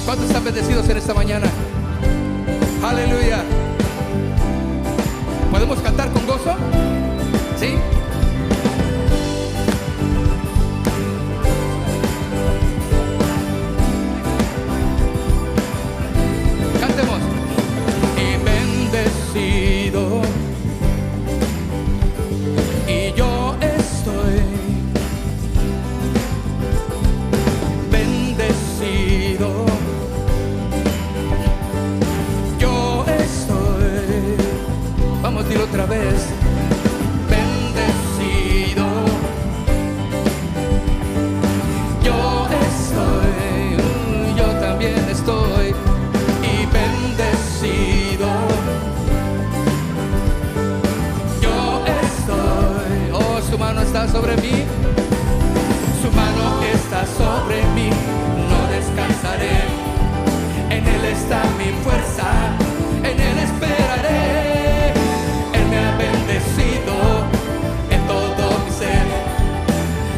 ¿Cuántos están bendecidos en esta mañana? Aleluya. ¿Podemos cantar con gozo? ¿Sí? Cantemos. Y bendecido, y yo estoy bendecido. Yo estoy, vamos a decirlo otra vez, bendecido. Yo estoy, yo también estoy, y bendecido. Yo estoy, oh, su mano está sobre mí, su mano está sobre mí, no descansaré, en Él está mi fuerza, en Él esperaré. Él me ha bendecido en todo mi ser,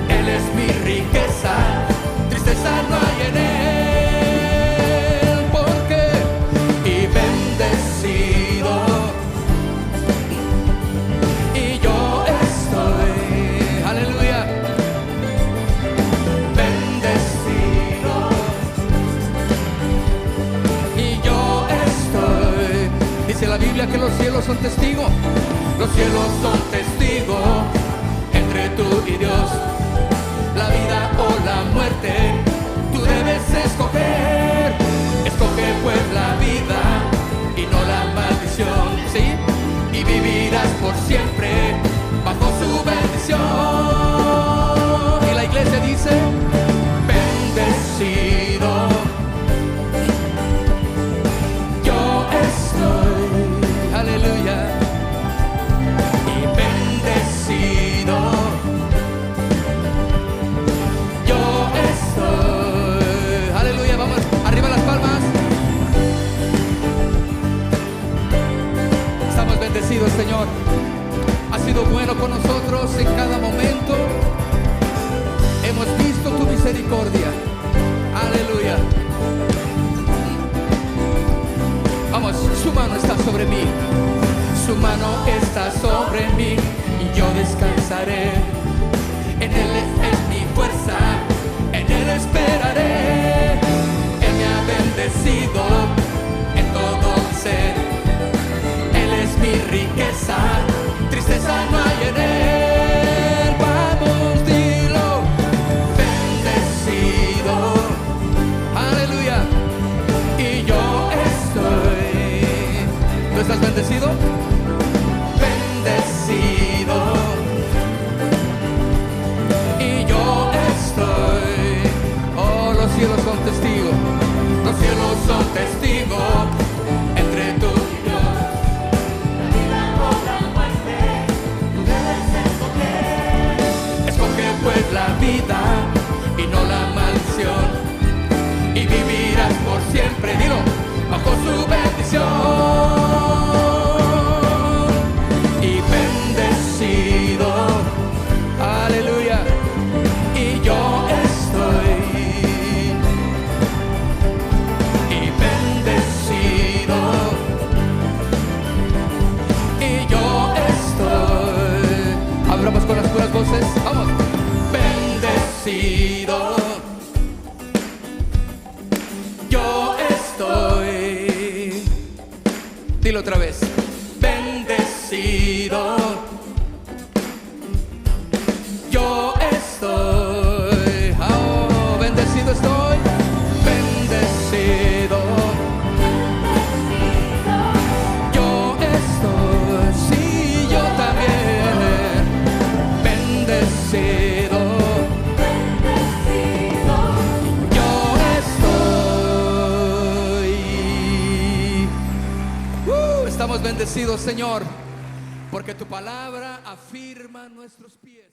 Él es mi riqueza, tristeza no hay en Él, porque y bendecido, y yo estoy, aleluya, bendecido, y yo estoy. Dice la Biblia que los cielos son testigos, los cielos son testigos entre tú y Dios. La vida o la muerte, tú debes escoger. Escoge pues la vida y no la maldición, ¿sí? Y vivirás por siempre bajo su bendición. Y la iglesia dice, bendecido. Yo estoy, aleluya, y bendecido. Yo estoy, aleluya, vamos, arriba las palmas. Estamos bendecidos, Señor. Ha sido bueno con nosotros en cada momento. Hemos visto tu misericordia. Aleluya. Vamos, su mano está sobre mí, su mano está sobre mí, y yo descansaré. En Él es mi fuerza, en Él esperaré. Él me ha bendecido en todo mi ser, Él es mi riqueza, tristeza no hay en Él. Vamos, dilo, bendecido, aleluya, y yo estoy. ¿Tú estás bendecido? Bendecido, y yo estoy. Oh, los cielos son testigos, los cielos son testigos entre tú y Dios. La vida o la muerte, tú debes escoger. Escoge pues la vida y no la maldición, y vivirás por siempre, dilo, bajo su bendición. Y bendecido, aleluya, y yo estoy, y bendecido, y yo estoy. Abramos con las puras voces, vamos. Bendecido, yo estoy. Dilo otra vez. Bendecido, yo estoy. Oh, bendecido estoy. Bendecido, yo estoy. Sí, yo también. Bendecido, yo estoy. Estamos bendecidos, Señor, porque tu palabra afirma nuestros pies.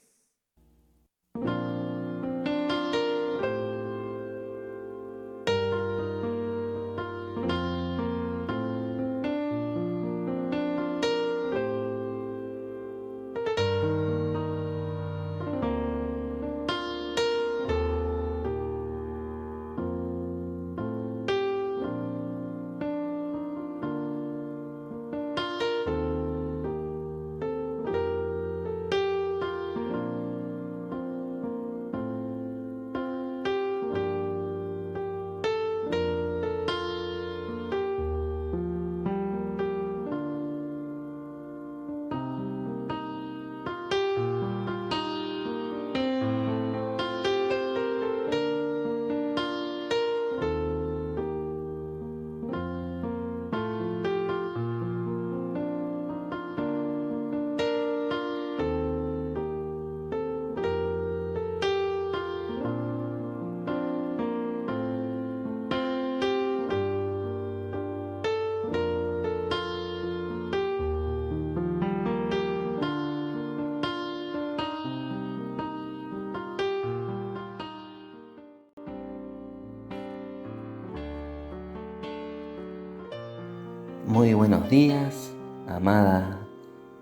Muy buenos días, amada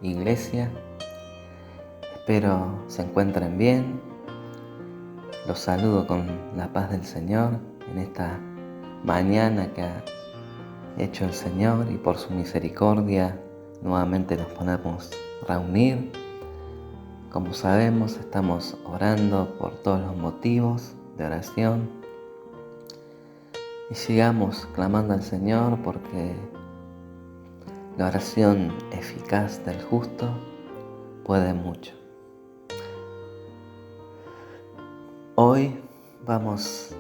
iglesia. Espero se encuentren bien. Los saludo con la paz del Señor en esta mañana que ha hecho el Señor, y por su misericordia nuevamente nos podemos reunir. Como sabemos, estamos orando por todos los motivos de oración y sigamos clamando al Señor, porque la oración eficaz del justo puede mucho. Hoy vamos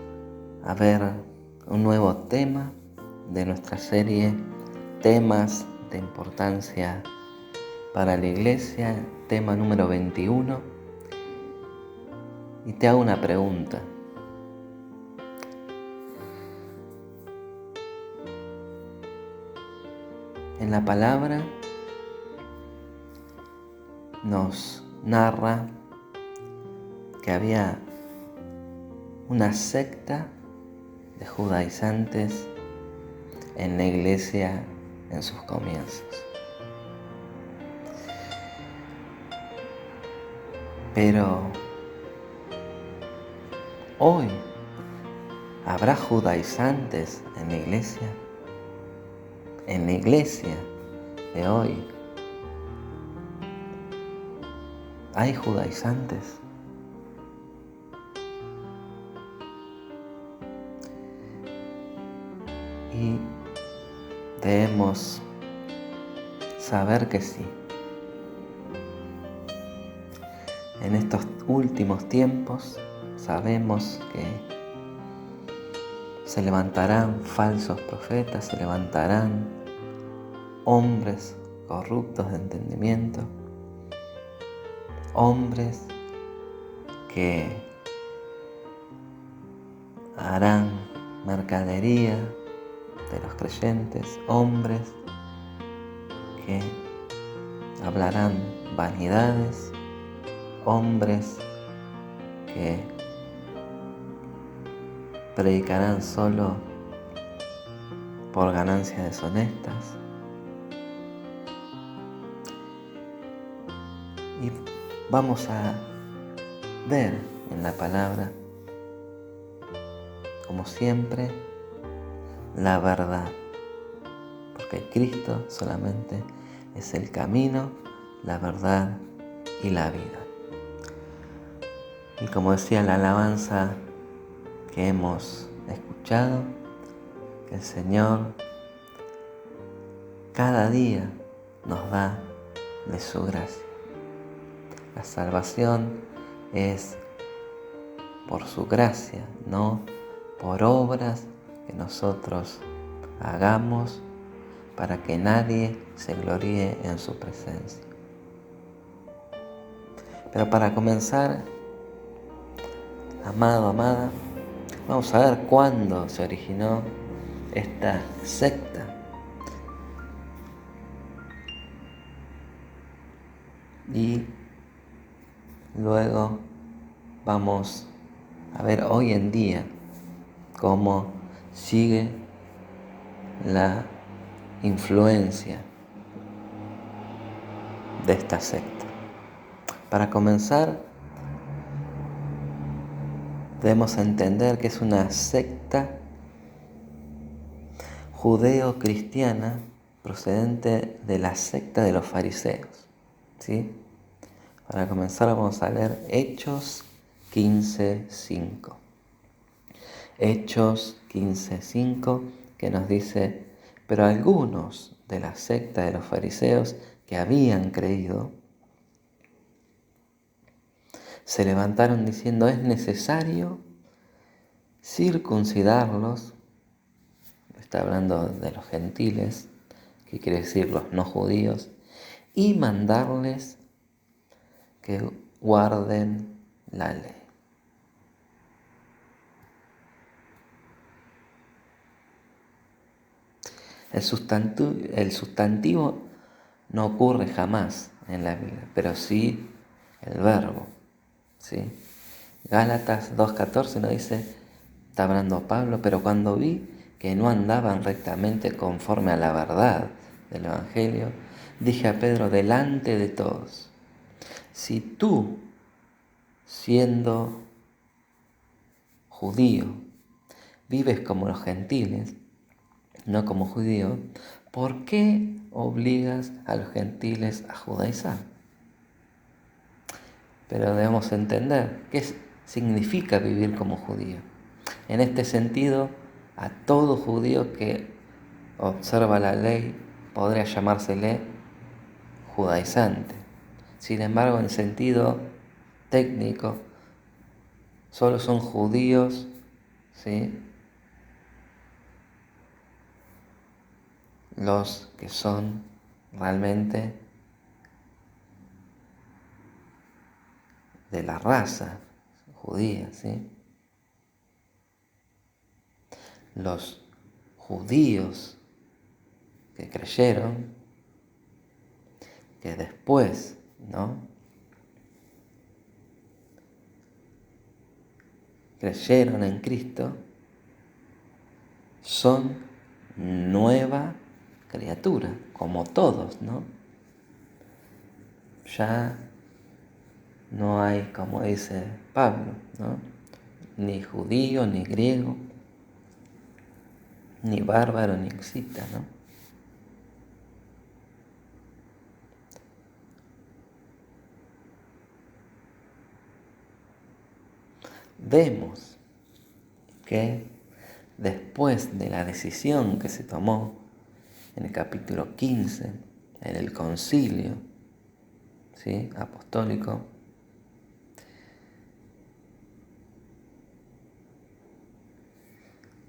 a ver un nuevo tema de nuestra serie Temas de Importancia para la Iglesia, tema número 21. Y te hago una pregunta. En la palabra nos narra que había una secta de judaizantes en la iglesia en sus comienzos. Pero hoy, ¿habrá judaizantes en la iglesia? En la iglesia de hoy, ¿hay judaizantes? Y debemos saber que sí. En estos últimos tiempos sabemos que se levantarán falsos profetas, se levantarán hombres corruptos de entendimiento, hombres que harán mercadería de los creyentes, hombres que hablarán vanidades, hombres que predicarán solo por ganancias deshonestas. Y vamos a ver en la palabra, como siempre, la verdad, porque Cristo solamente es el camino, la verdad y la vida. Y como decía la alabanza que hemos escuchado, que el Señor cada día nos da de su gracia. La salvación es por su gracia, no por obras que nosotros hagamos para que nadie se gloríe en su presencia. Pero para comenzar, amado, amada, vamos a ver cuándo se originó esta secta. Y luego vamos a ver hoy en día cómo sigue la influencia de esta secta. Para comenzar, debemos entender que es una secta judeo-cristiana procedente de la secta de los fariseos. ¿Sí? Para comenzar vamos a leer Hechos 15:5. Hechos 15:5, que nos dice: pero algunos de la secta de los fariseos que habían creído se levantaron diciendo: es necesario circuncidarlos. Está hablando de los gentiles, que quiere decir los no judíos, y mandarles que guarden la ley. El sustantivo no ocurre jamás en la Biblia, pero sí el verbo, ¿sí? Gálatas 2:14 nos dice, está hablando Pablo: pero cuando vi que no andaban rectamente conforme a la verdad del Evangelio, dije a Pedro delante de todos: si tú, siendo judío, vives como los gentiles, no como judío, ¿por qué obligas a los gentiles a judaizar? Pero debemos entender qué significa vivir como judío. En este sentido, a todo judío que observa la ley podría llamársele judaizante. Sin embargo, en sentido técnico, solo son judíos, ¿sí?, los que son realmente de la raza judía, ¿sí? Los judíos que creyeron, que después, ¿no?, creyeron en Cristo, son nueva criatura, como todos, ¿no? Ya no hay, como dice Pablo, ¿no?, ni judío, ni griego, ni bárbaro, ni escita, ¿no? Vemos que después de la decisión que se tomó en el capítulo 15, en el concilio, ¿sí?, apostólico,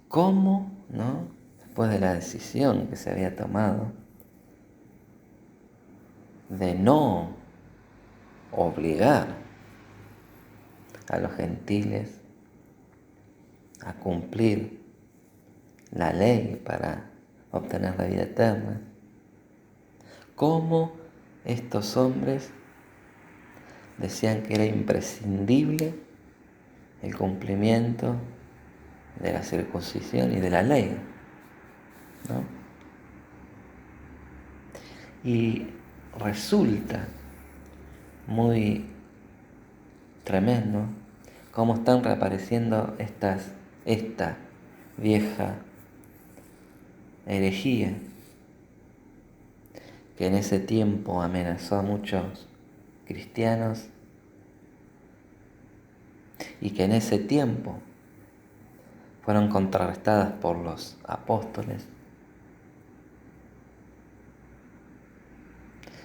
cómo, ¿no?, después de la decisión que se había tomado de no obligar a los gentiles a cumplir la ley para obtener la vida eterna, cómo estos hombres decían que era imprescindible el cumplimiento de la circuncisión y de la ley, ¿no? Y resulta muy tremendo cómo están reapareciendo esta vieja herejía que en ese tiempo amenazó a muchos cristianos y que en ese tiempo fueron contrarrestadas por los apóstoles.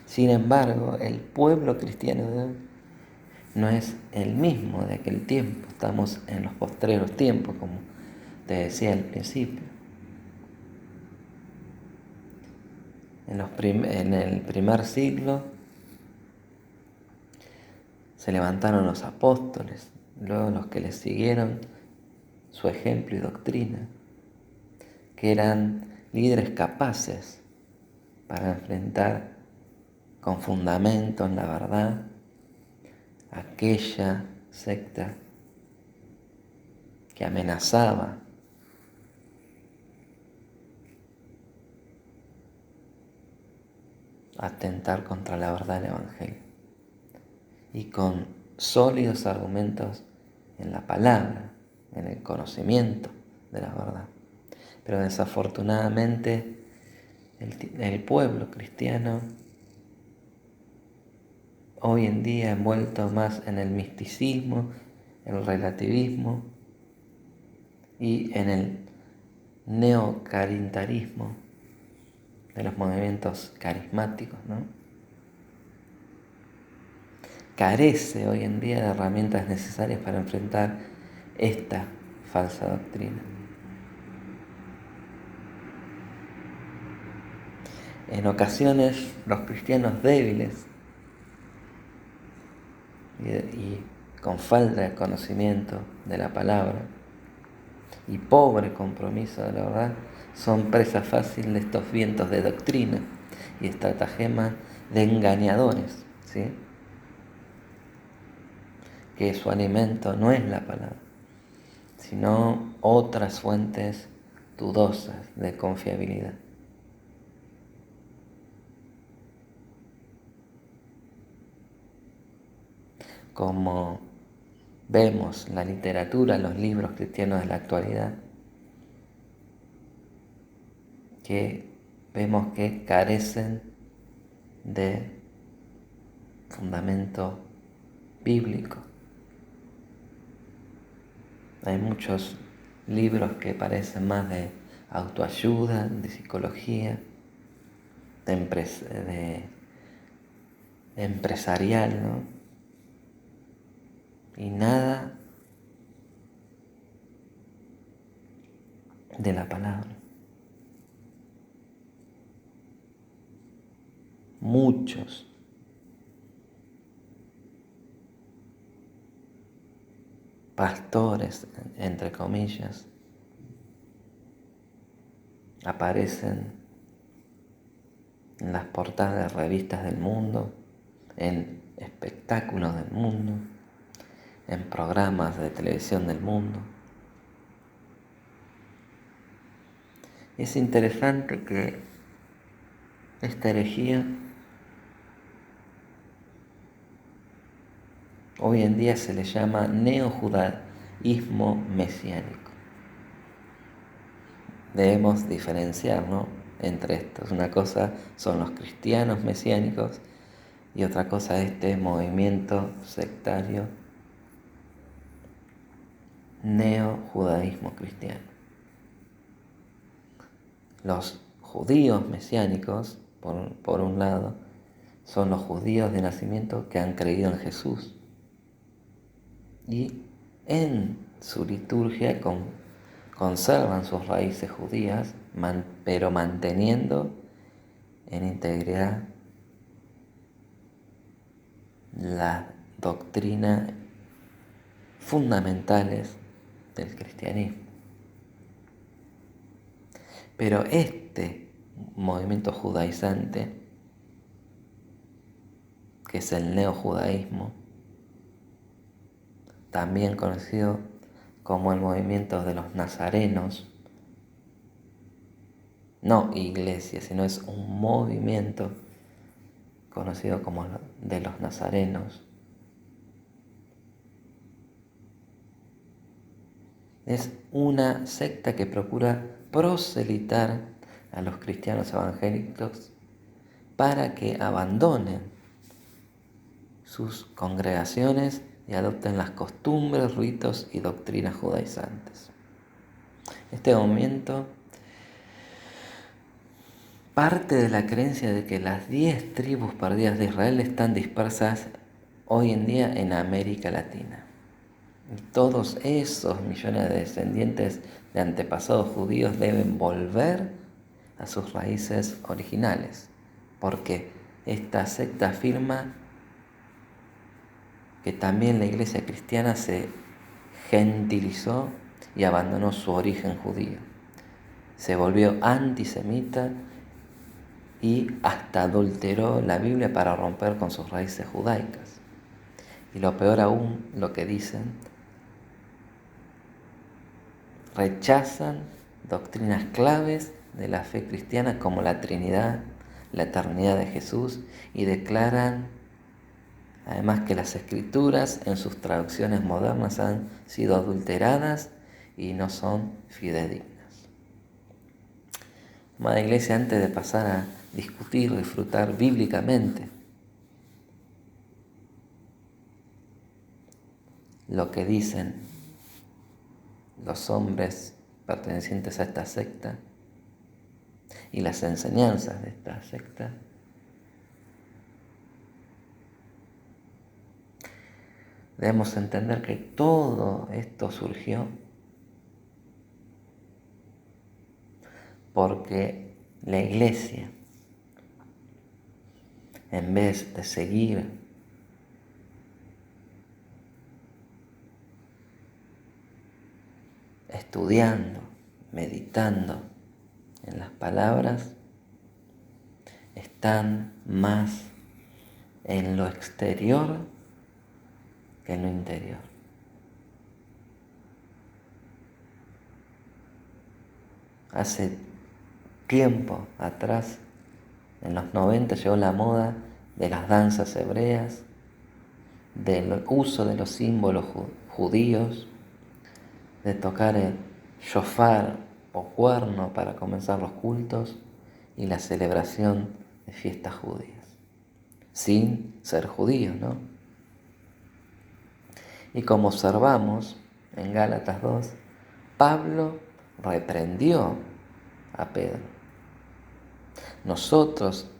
Sin embargo, el pueblo cristiano de hoy no es el mismo de aquel tiempo. Estamos en los postreros tiempos, como te decía al principio. En el primer siglo se levantaron los apóstoles, luego los que les siguieron su ejemplo y doctrina, que eran líderes capaces para enfrentar con fundamento en la verdad aquella secta que amenazaba atentar contra la verdad del Evangelio, y con sólidos argumentos en la palabra, en el conocimiento de la verdad. Pero desafortunadamente el pueblo cristiano hoy en día, envuelto más en el misticismo, el relativismo y en el neocarintarismo de los movimientos carismáticos, ¿no?, carece hoy en día de herramientas necesarias para enfrentar esta falsa doctrina. En ocasiones, los cristianos débiles y con falta de conocimiento de la palabra y pobre compromiso de la verdad son presa fácil de estos vientos de doctrina y estratagemas de engañadores, ¿sí?, que su alimento no es la palabra, sino otras fuentes dudosas de confiabilidad. Como vemos la literatura, los libros cristianos de la actualidad, que vemos que carecen de fundamento bíblico. Hay muchos libros que parecen más de autoayuda, de psicología, de empresarial, ¿no? Y nada de la palabra. Muchos pastores, entre comillas, aparecen en las portadas de revistas del mundo, en espectáculos del mundo, en programas de televisión del mundo. Es interesante que esta herejía hoy en día se le llama neojudaísmo mesiánico. Debemos diferenciar, ¿no?, entre estos. Una cosa son los cristianos mesiánicos y otra cosa este movimiento sectario neojudaísmo cristiano. Los judíos mesiánicos, por un lado, son los judíos de nacimiento que han creído en Jesús y en su liturgia conservan sus raíces judías, pero manteniendo en integridad las doctrinas fundamentales del cristianismo. Pero este movimiento judaizante, que es el neojudaísmo, también conocido como el movimiento de los nazarenos, no iglesia, sino es un movimiento conocido como de los nazarenos. Es una secta que procura proselitar a los cristianos evangélicos para que abandonen sus congregaciones y adopten las costumbres, ritos y doctrinas judaizantes. Este movimiento parte de la creencia de que las 10 tribus perdidas de Israel están dispersas hoy en día en América Latina. Y todos esos millones de descendientes de antepasados judíos deben volver a sus raíces originales, porque esta secta afirma que también la iglesia cristiana se gentilizó y abandonó su origen judío. Se volvió antisemita y hasta adulteró la Biblia para romper con sus raíces judaicas. Y lo peor aún, lo que dicen, rechazan doctrinas claves de la fe cristiana como la Trinidad, la eternidad de Jesús, y declaran además que las escrituras en sus traducciones modernas han sido adulteradas y no son fidedignas. Amada Iglesia, antes de pasar a discutir, disfrutar bíblicamente lo que dicen los hombres pertenecientes a esta secta y las enseñanzas de esta secta, debemos entender que todo esto surgió porque la iglesia, en vez de seguir estudiando, meditando en las palabras, están más en lo exterior que en lo interior. Hace tiempo atrás, en los 90, llegó la moda de las danzas hebreas, del uso de los símbolos judíos, de tocar el shofar o cuerno para comenzar los cultos y la celebración de fiestas judías, sin ser judíos, ¿no? Y como observamos en Gálatas 2, Pablo reprendió a Pedro. Nosotros,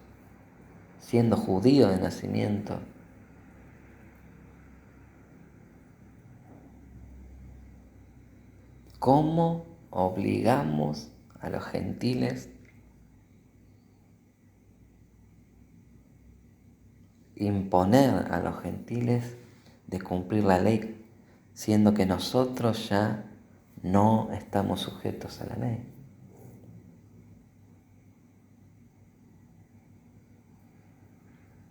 siendo judíos de nacimiento, ¿cómo obligamos a los gentiles imponer a los gentiles de cumplir la ley, siendo que nosotros ya no estamos sujetos a la ley?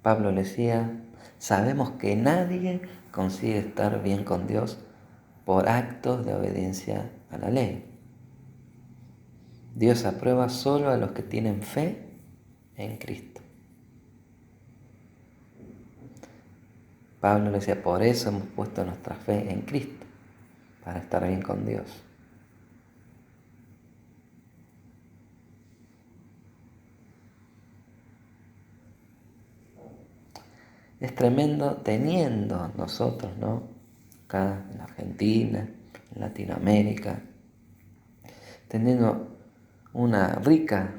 Pablo le decía, sabemos que nadie consigue estar bien con Dios por actos de obediencia a la ley. Dios aprueba solo a los que tienen fe en Cristo. Pablo le decía, por eso hemos puesto nuestra fe en Cristo, para estar bien con Dios. Es tremendo teniendo nosotros, ¿no? Acá en Argentina, en Latinoamérica, teniendo una rica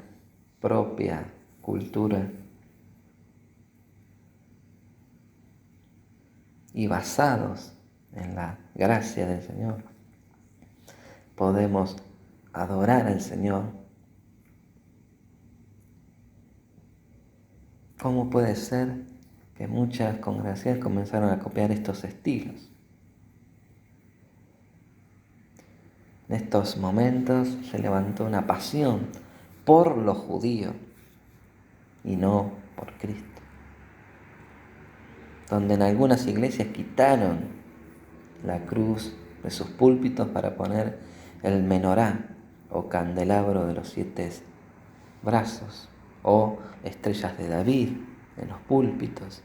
propia cultura y basados en la gracia del Señor, podemos adorar al Señor. ¿Cómo puede ser que muchas congregaciones comenzaron a copiar estos estilos? En estos momentos se levantó una pasión por los judíos y no por Cristo, donde en algunas iglesias quitaron la cruz de sus púlpitos para poner el menorá o candelabro de los 7 brazos o estrellas de David en los púlpitos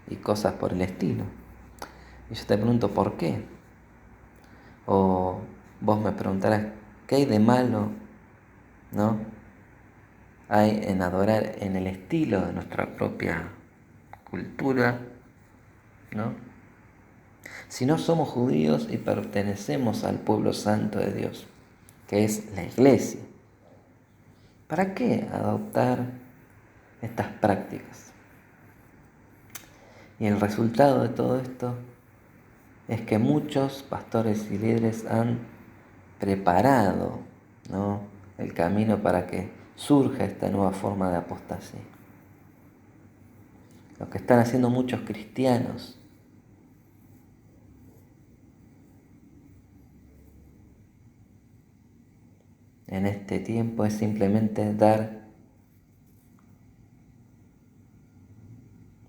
y cosas por el estilo. Y yo te pregunto, ¿por qué? O vos me preguntarás, ¿qué hay de malo, no? Hay en adorar en el estilo de nuestra propia cultura, ¿no? Si no somos judíos y pertenecemos al pueblo santo de Dios, que es la iglesia, ¿para qué adoptar estas prácticas? Y el resultado de todo esto es que muchos pastores y líderes han preparado, ¿no?, el camino para que surja esta nueva forma de apostasía. Lo que están haciendo muchos cristianos en este tiempo es simplemente dar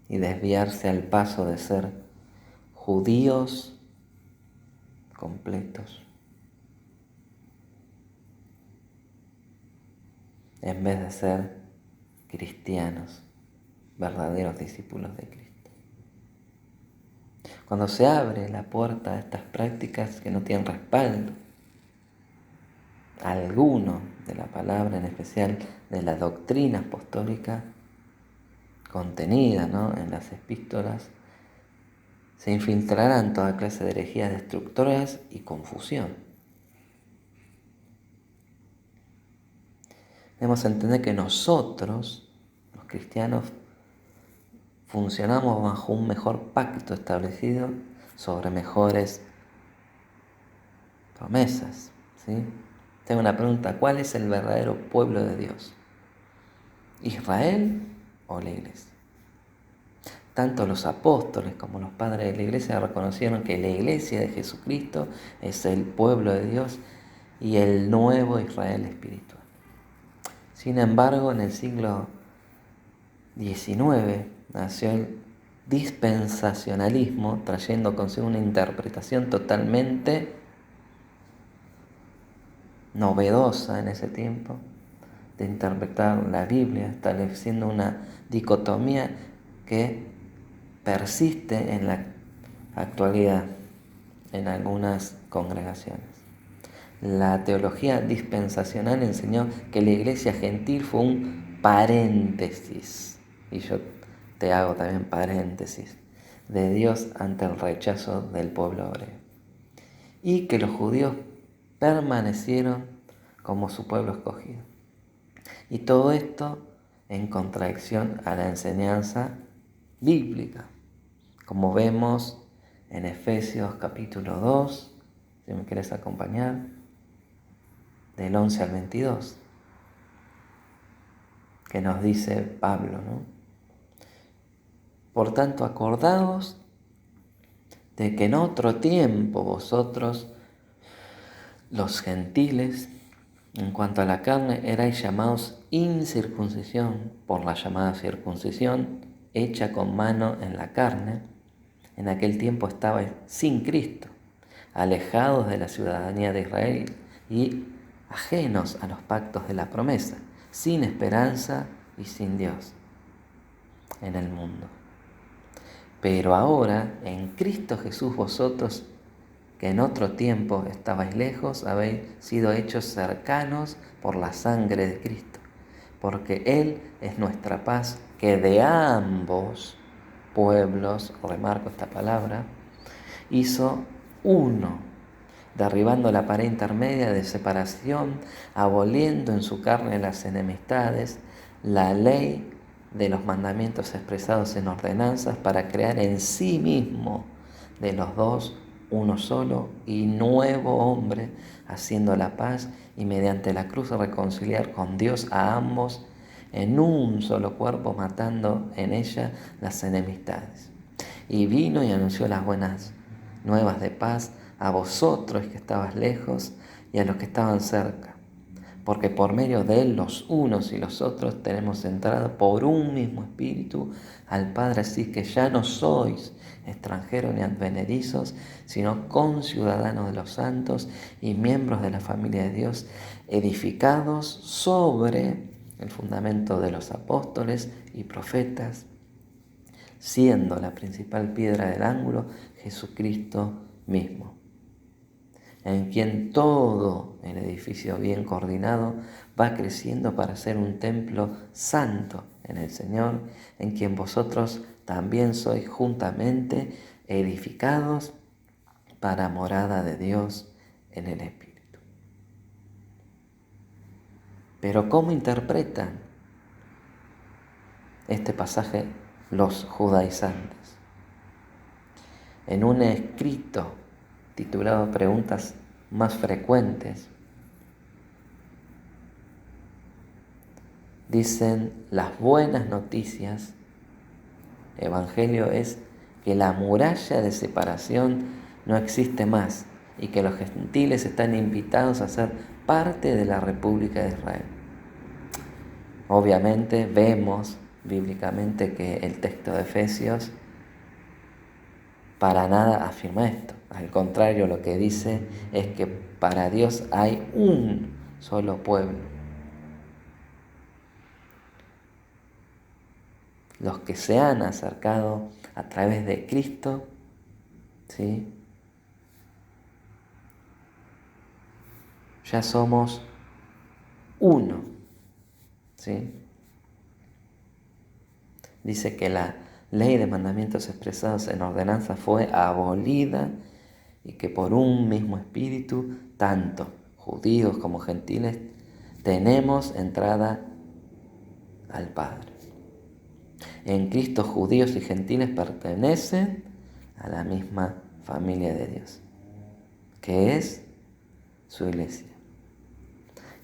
y desviarse al paso de ser judíos completos, en vez de ser cristianos, verdaderos discípulos de Cristo. Cuando se abre la puerta a estas prácticas que no tienen respaldo alguno de la palabra, en especial de la doctrina apostólica contenida, ¿no?, en las epístolas, se infiltrarán toda clase de herejías destructoras y confusión. Debemos entender que nosotros, los cristianos, funcionamos bajo un mejor pacto establecido sobre mejores promesas, ¿sí? Tengo una pregunta, ¿cuál es el verdadero pueblo de Dios? ¿Israel o la iglesia? Tanto los apóstoles como los padres de la iglesia reconocieron que la iglesia de Jesucristo es el pueblo de Dios y el nuevo Israel espiritual. Sin embargo, en el siglo XIX nació el dispensacionalismo, trayendo consigo una interpretación totalmente novedosa en ese tiempo de interpretar la Biblia, estableciendo una dicotomía que persiste en la actualidad en algunas congregaciones. La teología dispensacional enseñó que la iglesia gentil fue un paréntesis, y yo te hago también paréntesis, de Dios ante el rechazo del pueblo hebreo, y que los judíos permanecieron como su pueblo escogido. Y todo esto en contradicción a la enseñanza bíblica, como vemos en Efesios capítulo 2, si me quieres acompañar, del 11 al 22, que nos dice Pablo, ¿no? Por tanto, acordaos de que en otro tiempo vosotros, los gentiles, en cuanto a la carne, erais llamados incircuncisión por la llamada circuncisión hecha con mano en la carne. En aquel tiempo estabais sin Cristo, alejados de la ciudadanía de Israel y ajenos a los pactos de la promesa, sin esperanza y sin Dios en el mundo. Pero ahora, en Cristo Jesús, vosotros, que en otro tiempo estabais lejos, habéis sido hechos cercanos por la sangre de Cristo, porque Él es nuestra paz, que de ambos pueblos, remarco esta palabra, hizo uno, derribando la pared intermedia de separación, aboliendo en su carne las enemistades, la ley de los mandamientos expresados en ordenanzas, para crear en sí mismo de los dos uno solo y nuevo hombre, haciendo la paz, y mediante la cruz reconciliar con Dios a ambos en un solo cuerpo, matando en ella las enemistades. Y vino y anunció las buenas nuevas de paz a vosotros que estabas lejos y a los que estaban cerca, porque por medio de Él los unos y los otros tenemos entrada por un mismo espíritu al Padre. Así que ya no sois extranjeros ni advenedizos, sino conciudadanos de los santos y miembros de la familia de Dios, edificados sobre el fundamento de los apóstoles y profetas, siendo la principal piedra del ángulo Jesucristo mismo, en quien todo el edificio bien coordinado va creciendo para ser un templo santo en el Señor, en quien vosotros también sois juntamente edificados para morada de Dios en el Espíritu. Pero ¿cómo interpretan este pasaje los judaizantes? En un escrito titulado Preguntas más frecuentes, dicen: las buenas noticias, Evangelio, es que la muralla de separación no existe más y que los gentiles están invitados a ser parte de la República de Israel. Obviamente vemos bíblicamente que el texto de Efesios para nada afirma esto. Al contrario, lo que dice es que para Dios hay un solo pueblo. Los que se han acercado a través de Cristo, ¿sí?, ya somos uno, ¿sí? Dice que la ley de mandamientos expresados en ordenanza fue abolida y que por un mismo espíritu, tanto judíos como gentiles, tenemos entrada al Padre. En Cristo judíos y gentiles pertenecen a la misma familia de Dios, que es su iglesia,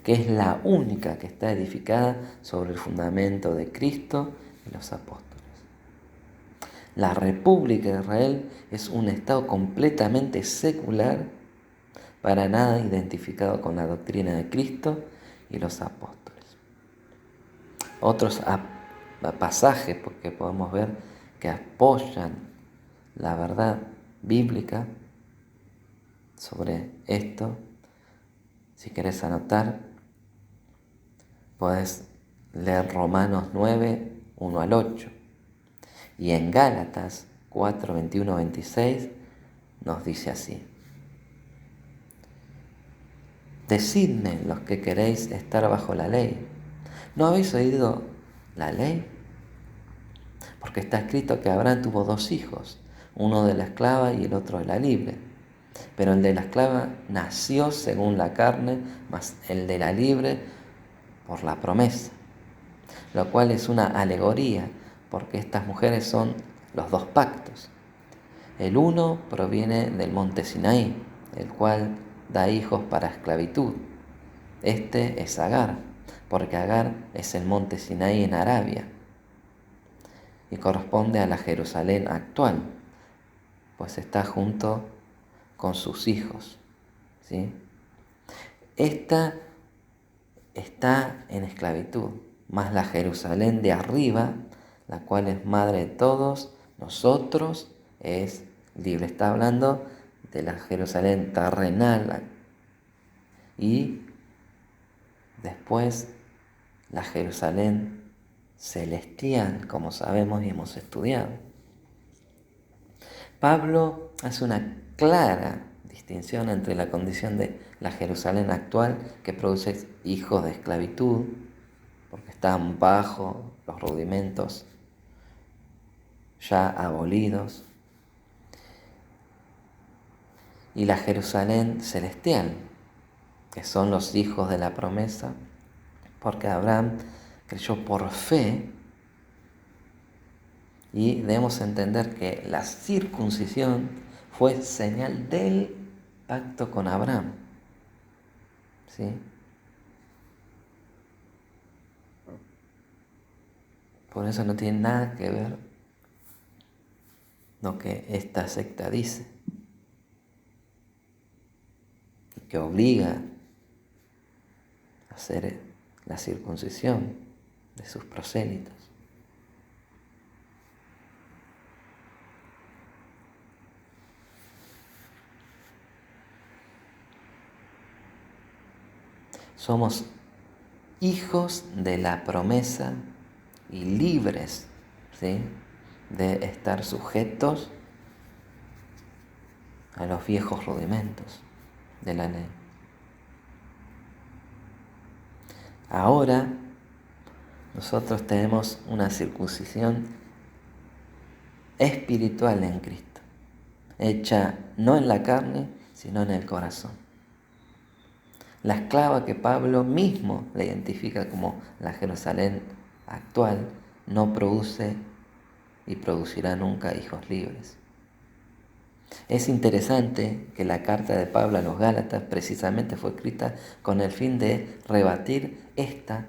que es la única que está edificada sobre el fundamento de Cristo y los apóstoles. La República de Israel es un Estado completamente secular, para nada identificado con la doctrina de Cristo y los apóstoles. Otros pasajes, porque podemos ver que apoyan la verdad bíblica sobre esto, Si querés anotar, podés leer Romanos 9, 1 al 8. Y en Gálatas 4, 21, 26 nos dice así: Decidme los que queréis estar bajo la ley. ¿No habéis oído la ley? Porque está escrito que Abraham tuvo 2 hijos, uno de la esclava y el otro de la libre. Pero el de la esclava nació según la carne, mas el de la libre por la promesa. Lo cual es una alegoría, porque estas mujeres son los 2 pactos. El uno proviene del monte Sinaí, el cual da hijos para esclavitud. Este es Agar, porque Agar es el monte Sinaí en Arabia y corresponde a la Jerusalén actual, pues está junto con sus hijos, ¿sí? Esta está en esclavitud, mas la Jerusalén de arriba, la cual es madre de todos nosotros, es libre. Está hablando de la Jerusalén terrenal y después la Jerusalén celestial, como sabemos y hemos estudiado. Pablo hace una clara distinción entre la condición de la Jerusalén actual, que produce hijos de esclavitud, porque están bajo los rudimentos ya abolidos, y la Jerusalén celestial, que son los hijos de la promesa, porque Abraham creyó por fe, y debemos entender que la circuncisión fue señal del pacto con Abraham, ¿sí? Por eso no tiene nada que ver lo que esta secta dice, que obliga a hacer la circuncisión de sus prosélitos. Somos hijos de la promesa y libres, ¿sí?, de estar sujetos a los viejos rudimentos de la ley. Ahora nosotros tenemos una circuncisión espiritual en Cristo, hecha no en la carne, sino en el corazón. La esclava que Pablo mismo le identifica como la Jerusalén actual no produce y producirá nunca hijos libres. Es interesante que la carta de Pablo a los Gálatas precisamente fue escrita con el fin de rebatir esta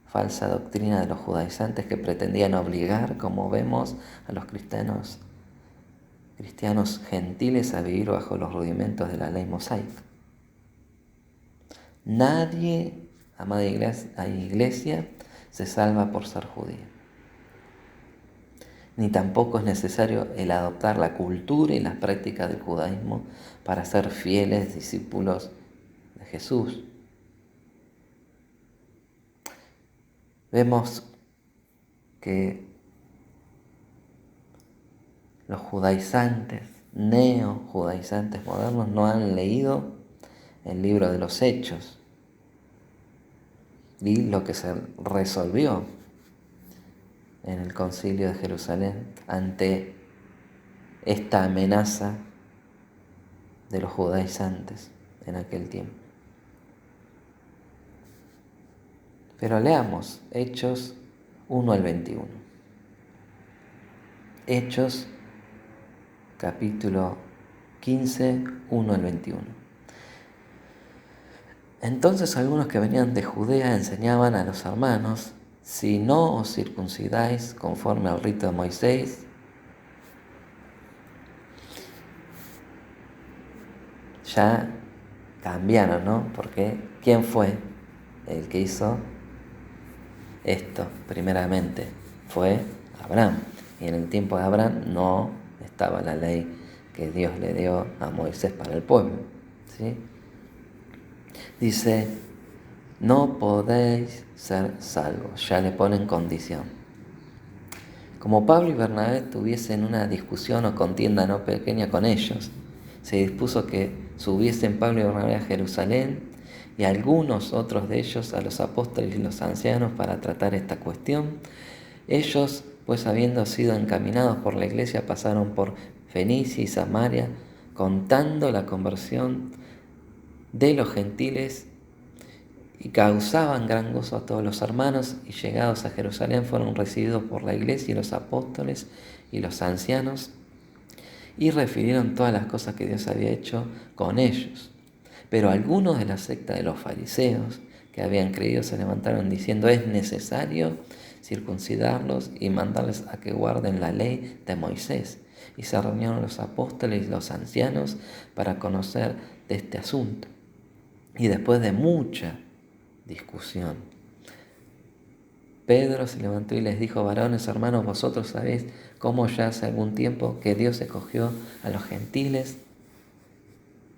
falsa doctrina de los judaizantes que pretendían obligar, como vemos, a los cristianos gentiles a vivir bajo los rudimentos de la ley mosaica. Nadie, amada iglesia, se salva por ser judío. Ni tampoco es necesario el adoptar la cultura y las prácticas del judaísmo para ser fieles discípulos de Jesús. Vemos que los judaizantes, neo-judaizantes modernos, no han leído el libro de los Hechos y lo que se resolvió en el Concilio de Jerusalén ante esta amenaza de los judaizantes en aquel tiempo. Pero leamos Hechos 1 al 21. Hechos capítulo 15, 1 al 21. Entonces algunos que venían de Judea enseñaban a los hermanos: si no os circuncidáis conforme al rito de Moisés, ya cambiaron, ¿no? Porque ¿quién fue el que hizo esto? Primeramente fue Abraham. Y en el tiempo de Abraham no estaba la ley que Dios le dio a Moisés para el pueblo, ¿sí? Dice, no podéis ser salvos, ya le ponen condición. Como Pablo y Bernabé tuviesen una discusión o contienda no pequeña con ellos, se dispuso que subiesen Pablo y Bernabé a Jerusalén y algunos otros de ellos a los apóstoles y los ancianos para tratar esta cuestión. Ellos, pues habiendo sido encaminados por la iglesia, pasaron por Fenicia y Samaria, contando la conversión de los gentiles, y causaban gran gozo a todos los hermanos, y llegados a Jerusalén fueron recibidos por la iglesia y los apóstoles y los ancianos, y refirieron todas las cosas que Dios había hecho con ellos. Pero algunos de la secta de los fariseos que habían creído se levantaron diciendo, es necesario circuncidarlos y mandarles a que guarden la ley de Moisés. Y se reunieron los apóstoles y los ancianos para conocer de este asunto. Y después de mucha discusión, Pedro se levantó y les dijo, varones, hermanos, vosotros sabéis cómo ya hace algún tiempo que Dios escogió a los gentiles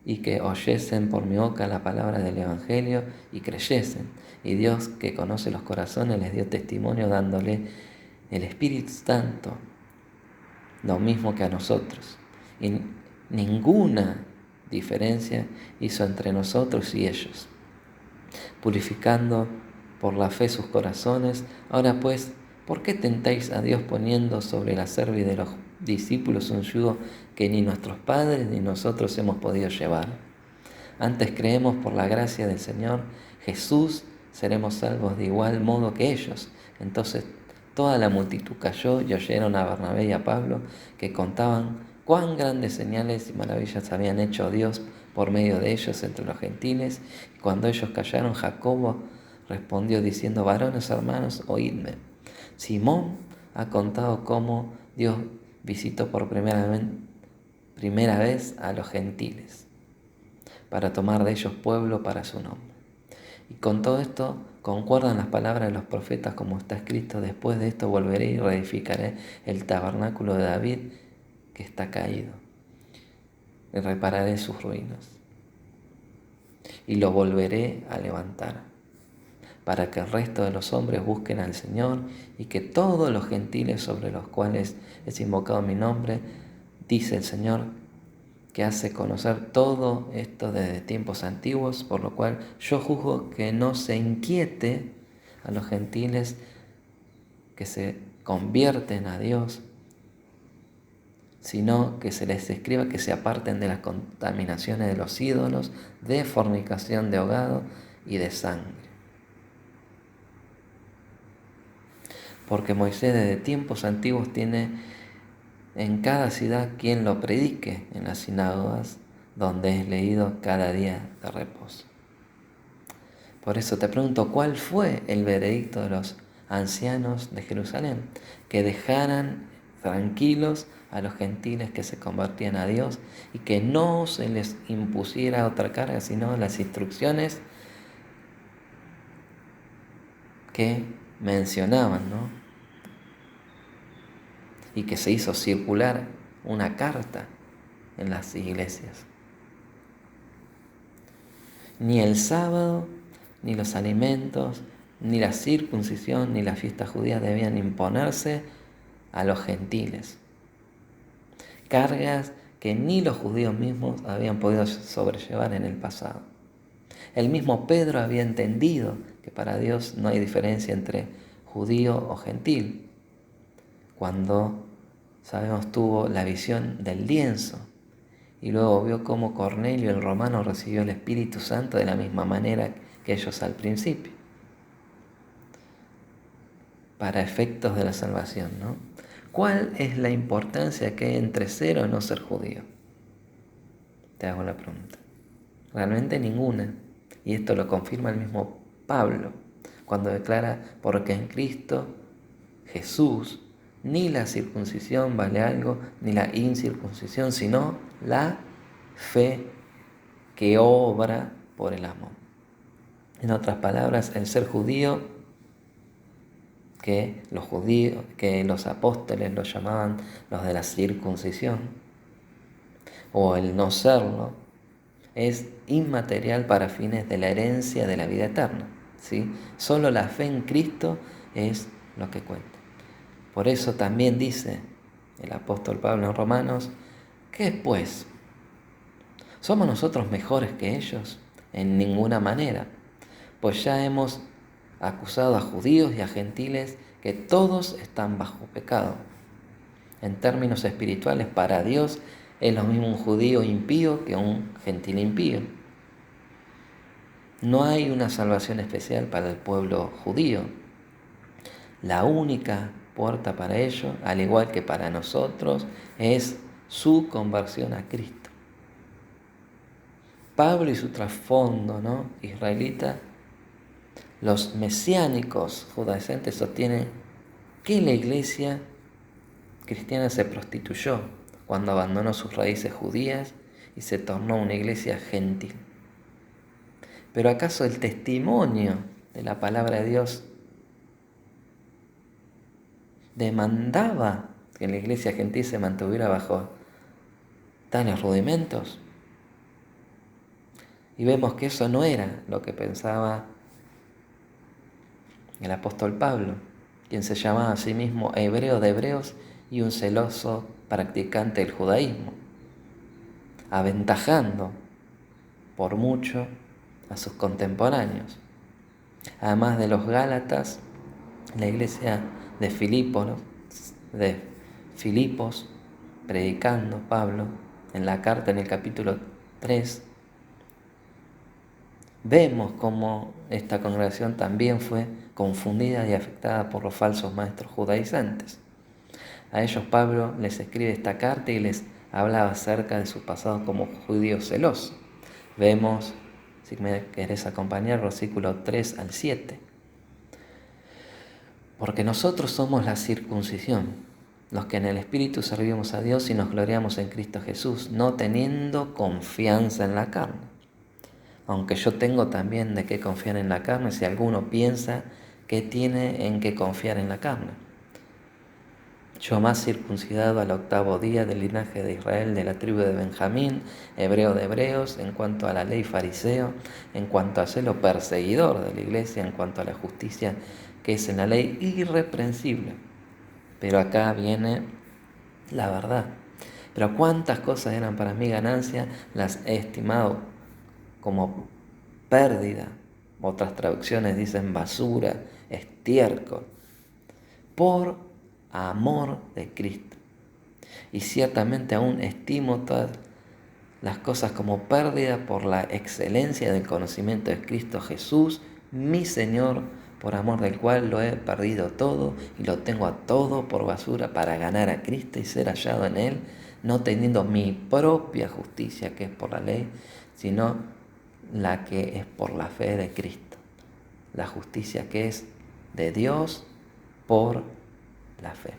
y que oyesen por mi boca la palabra del Evangelio y creyesen. Y Dios, que conoce los corazones, les dio testimonio dándole el Espíritu Santo, lo mismo que a nosotros. Y ninguna diferencia hizo entre nosotros y ellos, purificando por la fe sus corazones. Ahora pues, ¿por qué tentáis a Dios poniendo sobre la cerviz de los discípulos un yugo que ni nuestros padres ni nosotros hemos podido llevar? Antes creemos por la gracia del Señor Jesús, seremos salvos de igual modo que ellos. Entonces toda la multitud cayó y oyeron a Bernabé y a Pablo, que contaban cuán grandes señales y maravillas habían hecho Dios por medio de ellos entre los gentiles. Y cuando ellos callaron, Jacobo respondió diciendo, varones hermanos, oídme. Simón ha contado cómo Dios visitó por primera vez a los gentiles, para tomar de ellos pueblo para su nombre. Y con todo esto concuerdan las palabras de los profetas, como está escrito, después de esto volveré y reedificaré el tabernáculo de David que está caído, y repararé sus ruinas, y lo volveré a levantar, para que el resto de los hombres busquen al Señor, y que todos los gentiles sobre los cuales es invocado mi nombre, dice el Señor, que hace conocer todo esto desde tiempos antiguos, por lo cual yo juzgo que no se inquiete a los gentiles que se convierten a Dios, sino que se les escriba que se aparten de las contaminaciones de los ídolos, de fornicación, de ahogado y de sangre. Porque Moisés desde tiempos antiguos tiene en cada ciudad quien lo predique en las sinagogas, donde es leído cada día de reposo. Por eso te pregunto, ¿cuál fue el veredicto de los ancianos de Jerusalén? Que dejaran tranquilos a los gentiles que se convertían a Dios y que no se les impusiera otra carga, sino las instrucciones que mencionaban, ¿no? Y que se hizo circular una carta en las iglesias. Ni el sábado, ni los alimentos, ni la circuncisión, ni la fiesta judía debían imponerse a los gentiles. Cargas que ni los judíos mismos habían podido sobrellevar en el pasado. El mismo Pedro había entendido que para Dios no hay diferencia entre judío o gentil, cuando, sabemos, tuvo la visión del lienzo y luego vio cómo Cornelio el romano recibió el Espíritu Santo de la misma manera que ellos al principio, para efectos de la salvación, ¿no? ¿Cuál es la importancia que hay entre ser o no ser judío? Te hago la pregunta. Realmente ninguna. Y esto lo confirma el mismo Pablo cuando declara, porque en Cristo Jesús ni la circuncisión vale algo, ni la incircuncisión, sino la fe que obra por el amor. En otras palabras, el ser judío, que los apóstoles lo llamaban los de la circuncisión, o el no serlo, es inmaterial para fines de la herencia de la vida eterna, ¿sí? Solo la fe en Cristo es lo que cuenta. Por eso también dice el apóstol Pablo en Romanos, ¿qué pues? ¿Somos nosotros mejores que ellos? En ninguna manera, pues ya hemos acusado a judíos y a gentiles que todos están bajo pecado. En términos espirituales, para Dios es lo mismo un judío impío que un gentil impío. No hay una salvación especial para el pueblo judío. La única puerta para ello, al igual que para nosotros, es su conversión a Cristo. Pablo y su trasfondo, ¿no?, israelita, los mesiánicos judaizantes sostienen que la iglesia cristiana se prostituyó cuando abandonó sus raíces judías y se tornó una iglesia gentil. Pero ¿acaso el testimonio de la palabra de Dios demandaba que la iglesia gentil se mantuviera bajo tales rudimentos? Y vemos que eso no era lo que pensaba el apóstol Pablo, quien se llamaba a sí mismo hebreo de hebreos y un celoso practicante del judaísmo, aventajando por mucho a sus contemporáneos. Además de los Gálatas, la iglesia de Filipos, predicando Pablo en la carta en el capítulo 3, vemos cómo esta congregación también fue confundida y afectada por los falsos maestros judaizantes. A ellos Pablo les escribe esta carta y les habla acerca de su pasado como judío celoso. Vemos, si me querés acompañar, versículo 3 al 7. Porque nosotros somos la circuncisión, los que en el Espíritu servimos a Dios y nos gloriamos en Cristo Jesús, no teniendo confianza en la carne. Aunque yo tengo también de qué confiar en la carne, si alguno piensa que tiene en qué confiar en la carne. Yo más circuncidado al 8º día del linaje de Israel, de la tribu de Benjamín, hebreo de hebreos, en cuanto a la ley fariseo, en cuanto a celo perseguidor de la iglesia, en cuanto a la justicia que es en la ley irreprensible. Pero acá viene la verdad. Pero cuántas cosas eran para mí ganancia, las he estimado como pérdida. Otras traducciones dicen basura, estiércol, por amor de Cristo. Y ciertamente aún estimo todas las cosas como pérdida por la excelencia del conocimiento de Cristo Jesús, mi Señor, por amor del cual lo he perdido todo y lo tengo a todo por basura para ganar a Cristo y ser hallado en Él, no teniendo mi propia justicia que es por la ley, sino la que es por la fe de Cristo, la justicia que es de Dios por la fe.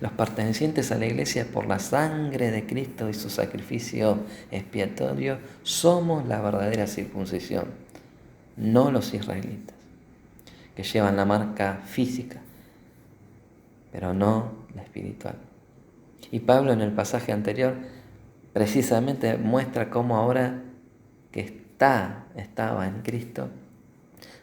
Los pertenecientes a la iglesia por la sangre de Cristo y su sacrificio expiatorio somos la verdadera circuncisión, no los israelitas, que llevan la marca física, pero no la espiritual. Y Pablo en el pasaje anterior precisamente muestra cómo ahora que estaba en Cristo,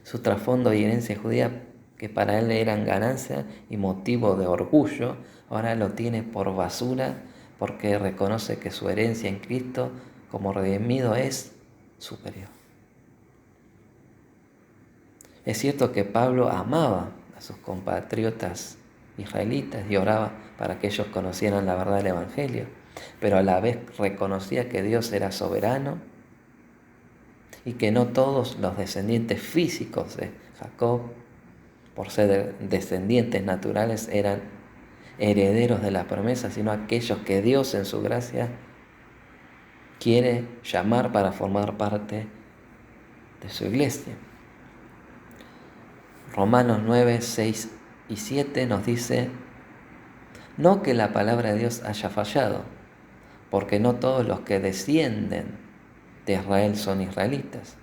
su trasfondo y herencia judía, que para él eran ganancia y motivo de orgullo, ahora lo tiene por basura porque reconoce que su herencia en Cristo como redimido es superior. Es cierto que Pablo amaba a sus compatriotas israelitas y oraba para que ellos conocieran la verdad del Evangelio, pero a la vez reconocía que Dios era soberano y que no todos los descendientes físicos de Jacob, por ser descendientes naturales, eran herederos de la promesa, sino aquellos que Dios en su gracia quiere llamar para formar parte de su iglesia. Romanos 9, 6 y 7 nos dice: no que la palabra de Dios haya fallado, porque no todos los que descienden de Israel son israelitas,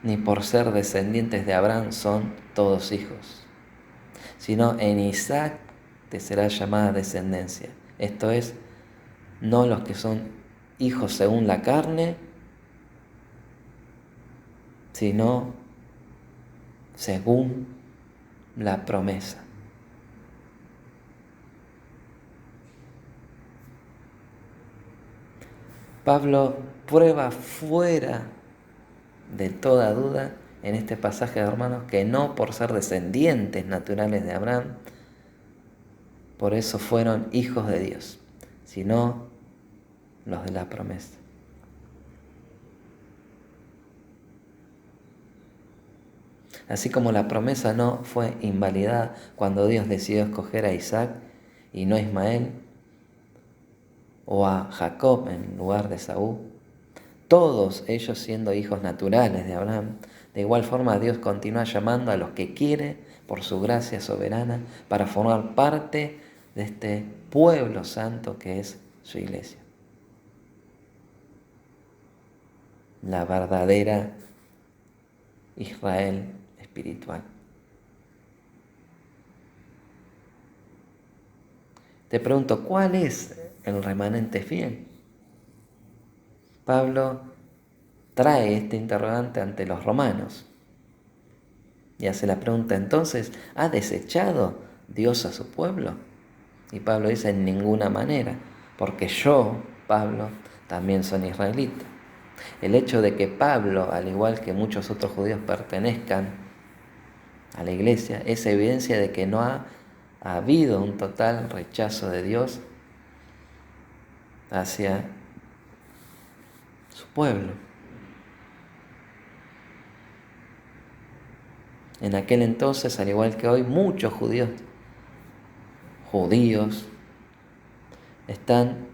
ni por ser descendientes de Abraham son todos hijos, sino en Isaac te será llamada descendencia. Esto es, no los que son hijos según la carne, sino según la promesa. Pablo prueba fuera de toda duda en este pasaje de Romanos que no por ser descendientes naturales de Abraham, por eso fueron hijos de Dios, sino los de la promesa. Así como la promesa no fue invalidada cuando Dios decidió escoger a Isaac y no a Ismael, o a Jacob en lugar de Saúl, todos ellos siendo hijos naturales de Abraham, de igual forma Dios continúa llamando a los que quiere por su gracia soberana para formar parte de este pueblo santo que es su iglesia. La verdadera Israel espiritual. Te pregunto, ¿cuál es el remanente fiel? Pablo trae este interrogante ante los romanos y hace la pregunta, entonces, ¿ha desechado Dios a su pueblo? Y Pablo dice, en ninguna manera, porque yo, Pablo, también soy israelita. El hecho de que Pablo, al igual que muchos otros judíos, pertenezcan a la iglesia, es evidencia de que no ha habido un total rechazo de Dios hacia su pueblo. En aquel entonces, al igual que hoy, muchos judíos están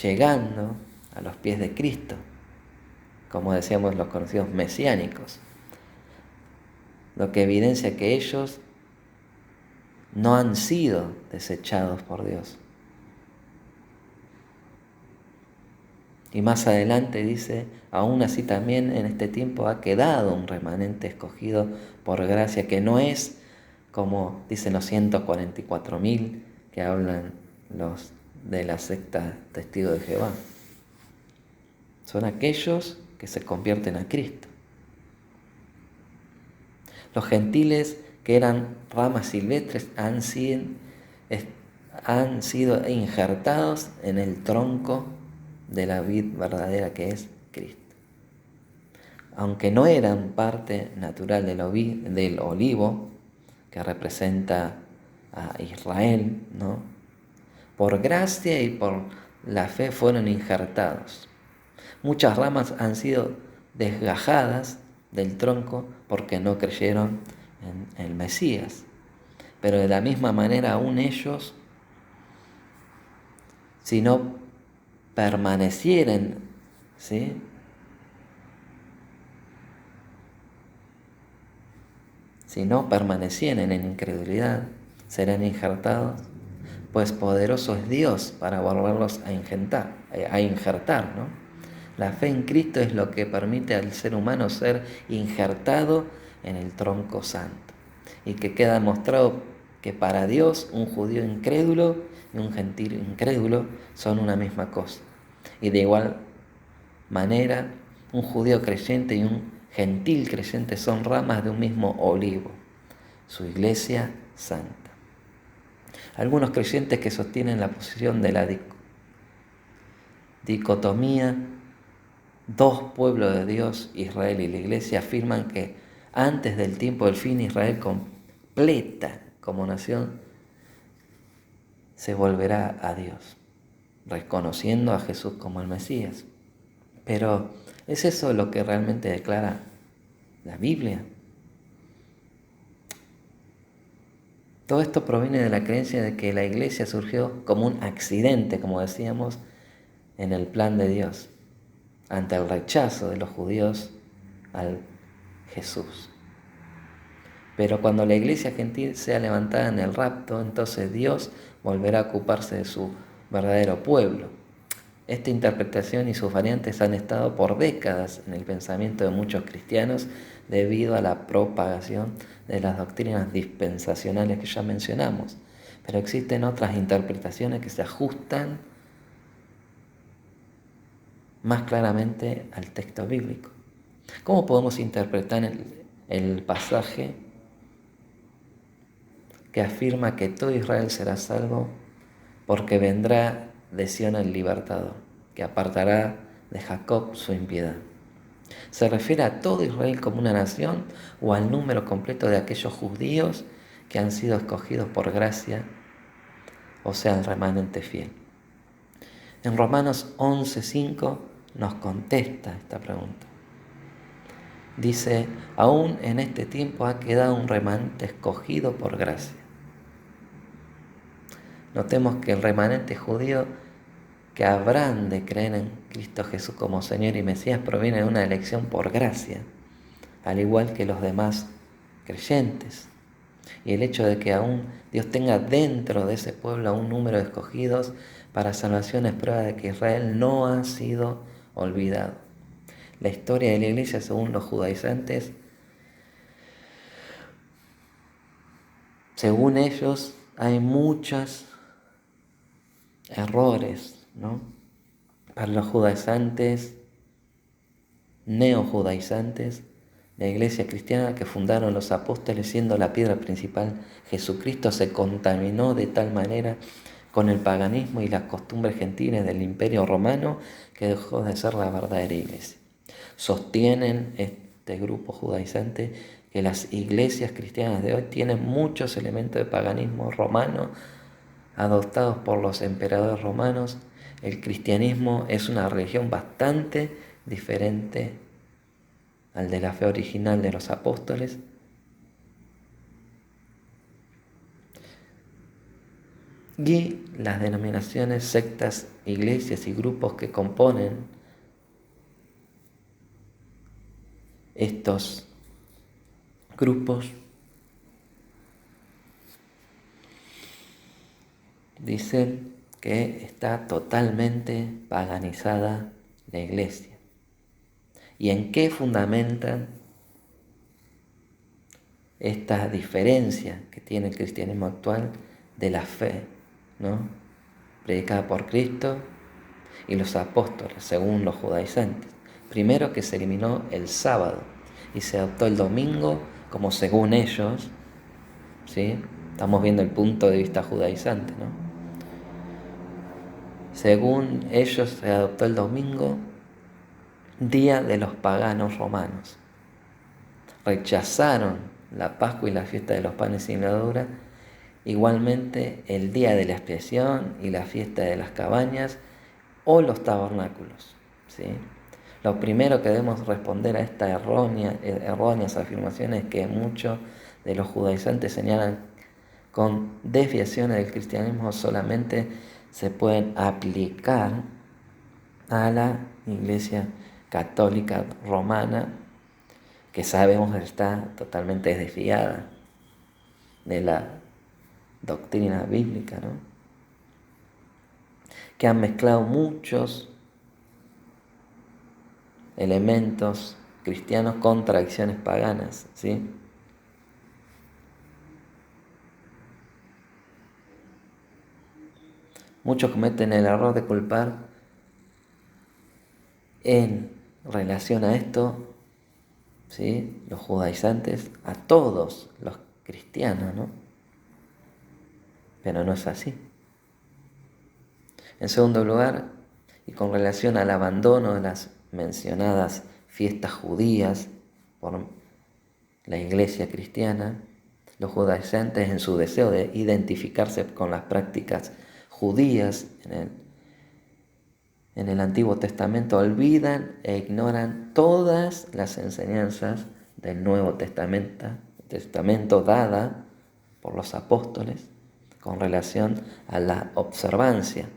llegando a los pies de Cristo, como decíamos los conocidos mesiánicos, lo que evidencia que ellos no han sido desechados por Dios. Y más adelante dice, aún así también en este tiempo ha quedado un remanente escogido por gracia, que no es como dicen los 144.000 que hablan los de la secta Testigos de Jehová. Son aquellos que se convierten a Cristo. Los gentiles que eran ramas silvestres han sido injertados en el tronco de la vid verdadera que es Cristo. Aunque no eran parte natural del olivo, que representa a Israel, ¿no? Por gracia y por la fe fueron injertados. Muchas ramas han sido desgajadas del tronco porque no creyeron en el Mesías. Pero de la misma manera aún ellos, si no permanecieran, ¿sí?, si no permanecieran en incredulidad, serán injertados, pues poderoso es Dios para volverlos a injertar, ¿no? La fe en Cristo es lo que permite al ser humano ser injertado en el tronco santo, y que queda demostrado que para Dios un judío incrédulo y un gentil incrédulo son una misma cosa, y de igual manera un judío creyente y un gentil creyente son ramas de un mismo olivo, su iglesia santa. Algunos creyentes que sostienen la posición de la dicotomía, dos pueblos de Dios, Israel y la iglesia, afirman que antes del tiempo del fin Israel completa como nación se volverá a Dios, reconociendo a Jesús como el Mesías. Pero ¿es eso lo que realmente declara la Biblia? Todo esto proviene de la creencia de que la iglesia surgió como un accidente, como decíamos, en el plan de Dios, ante el rechazo de los judíos al Jesús. Pero cuando la iglesia gentil sea levantada en el rapto, entonces Dios volverá a ocuparse de su verdadero pueblo. Esta interpretación y sus variantes han estado por décadas en el pensamiento de muchos cristianos debido a la propagación de las doctrinas dispensacionales que ya mencionamos. Pero existen otras interpretaciones que se ajustan más claramente al texto bíblico. ¿Cómo podemos interpretar el pasaje que afirma que todo Israel será salvo porque vendrá de Sión el libertador, que apartará de Jacob su impiedad? ¿Se refiere a todo Israel como una nación o al número completo de aquellos judíos que han sido escogidos por gracia, o sea, el remanente fiel? En Romanos 11:5 nos contesta esta pregunta. Dice, aún en este tiempo ha quedado un remanente escogido por gracia. Notemos que el remanente judío que habrán de creer en Cristo Jesús como Señor y Mesías proviene de una elección por gracia, al igual que los demás creyentes. Y el hecho de que aún Dios tenga dentro de ese pueblo a un número de escogidos para salvación es prueba de que Israel no ha sido olvidado. La historia de la iglesia, según los judaizantes, según ellos, hay muchos errores, ¿no? Para los judaizantes, neojudaizantes, la iglesia cristiana que fundaron los apóstoles siendo la piedra principal, Jesucristo se contaminó de tal manera con el paganismo y las costumbres gentiles del imperio romano que dejó de ser la verdadera iglesia. Sostienen este grupo judaizante que las iglesias cristianas de hoy tienen muchos elementos de paganismo romano adoptados por los emperadores romanos. El cristianismo es una religión bastante diferente al de la fe original de los apóstoles. Y las denominaciones, sectas, iglesias y grupos que componen estos grupos dicen que está totalmente paganizada la iglesia. ¿Y en qué fundamentan esta diferencia que tiene el cristianismo actual de la fe, ¿no?, predicada por Cristo y los apóstoles, según los judaizantes? Primero, que se eliminó el sábado y se adoptó el domingo como según ellos, ¿sí? Estamos viendo el punto de vista judaizante, ¿no? Según ellos se adoptó el domingo, día de los paganos romanos. Rechazaron la Pascua y la fiesta de los panes sin levadura, igualmente el día de la expiación y la fiesta de las cabañas o los tabernáculos, ¿sí? Lo primero que debemos responder a estas erróneas afirmaciones es que muchos de los judaizantes señalan con desviaciones del cristianismo solamente se pueden aplicar a la iglesia católica romana, que sabemos está totalmente desviada de la doctrina bíblica, ¿no?, que han mezclado muchos elementos cristianos con tradiciones paganas, ¿sí? Muchos cometen el error de culpar en relación a esto, ¿sí?, los judaizantes, a todos los cristianos, ¿no? Pero no es así. En segundo lugar, y con relación al abandono de las mencionadas fiestas judías por la iglesia cristiana, los judaizantes, en su deseo de identificarse con las prácticas judías en el Antiguo Testamento, olvidan e ignoran todas las enseñanzas del Nuevo Testamento dada por los apóstoles con relación a la observancia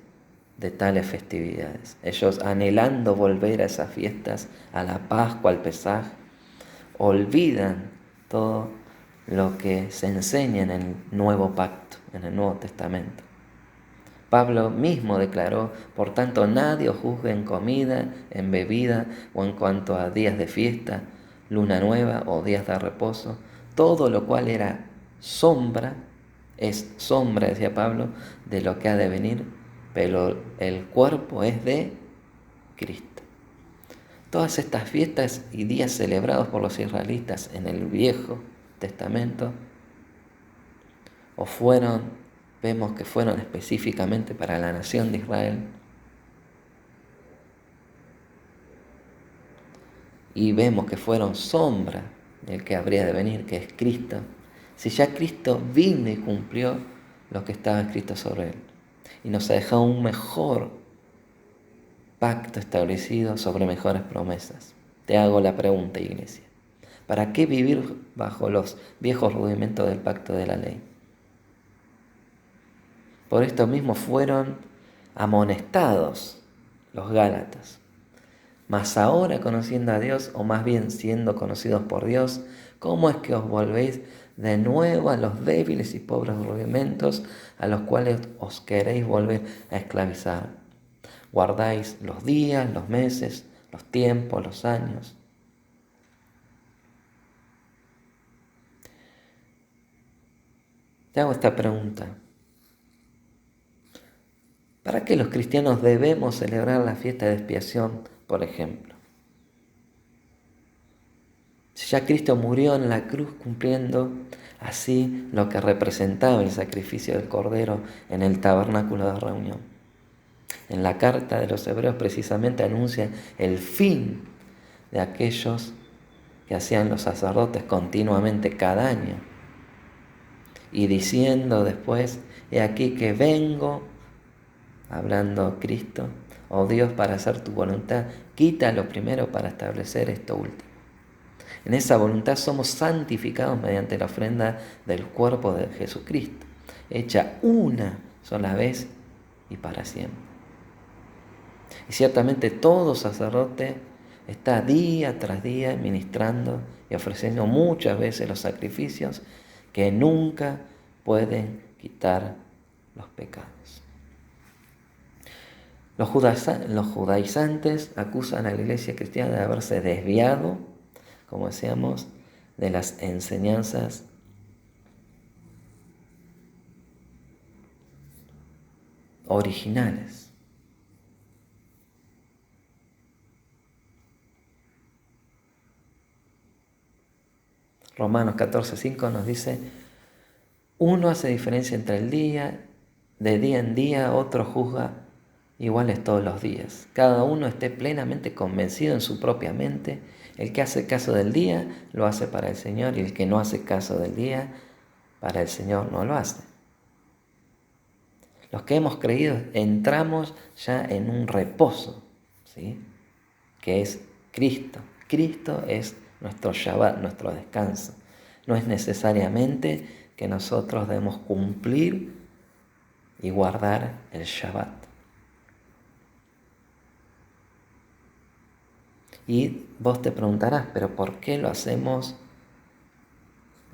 de tales festividades. Ellos, anhelando volver a esas fiestas, a la Pascua, al Pesaj, olvidan todo lo que se enseña en el Nuevo Pacto, en el Nuevo Testamento. Pablo mismo declaró: por tanto, nadie os juzgue en comida, en bebida o en cuanto a días de fiesta, luna nueva o días de reposo, todo lo cual era sombra, es sombra, decía Pablo, de lo que ha de venir, pero el cuerpo es de Cristo. Todas estas fiestas y días celebrados por los israelitas en el Viejo Testamento, vemos que fueron específicamente para la nación de Israel, y vemos que fueron sombra del que habría de venir, que es Cristo. Si ya Cristo vino y cumplió lo que estaba escrito sobre él, y nos ha dejado un mejor pacto establecido sobre mejores promesas. Te hago la pregunta, iglesia: ¿para qué vivir bajo los viejos rudimentos del pacto de la ley? Por esto mismo fueron amonestados los Gálatas. Mas ahora, conociendo a Dios, o más bien siendo conocidos por Dios, ¿cómo es que os volvéis de nuevo a los débiles y pobres rudimentos a los cuales os queréis volver a esclavizar? Guardáis los días, los meses, los tiempos, los años. Te hago esta pregunta: ¿para qué los cristianos debemos celebrar la fiesta de expiación, por ejemplo? Si ya Cristo murió en la cruz cumpliendo así lo que representaba el sacrificio del Cordero en el tabernáculo de reunión. En la carta de los Hebreos precisamente anuncia el fin de aquellos que hacían los sacerdotes continuamente cada año. Y diciendo después: he aquí que vengo, hablando Cristo, oh Dios, para hacer tu voluntad, quita lo primero para establecer esto último. En esa voluntad somos santificados mediante la ofrenda del cuerpo de Jesucristo, hecha una sola vez y para siempre. Y ciertamente todo sacerdote está día tras día ministrando y ofreciendo muchas veces los sacrificios que nunca pueden quitar los pecados. Los judaizantes acusan a la iglesia cristiana de haberse desviado, como decíamos, de las enseñanzas originales. Romanos 14:5 nos dice: uno hace diferencia entre el día, de día en día, otro juzga iguales todos los días. Cada uno esté plenamente convencido en su propia mente. El que hace caso del día, lo hace para el Señor, y el que no hace caso del día, para el Señor no lo hace. Los que hemos creído entramos ya en un reposo, ¿sí?, que es Cristo. Cristo es nuestro Shabbat, nuestro descanso. No es necesariamente que nosotros debemos cumplir y guardar el Shabbat. Y vos te preguntarás: ¿pero por qué lo hacemos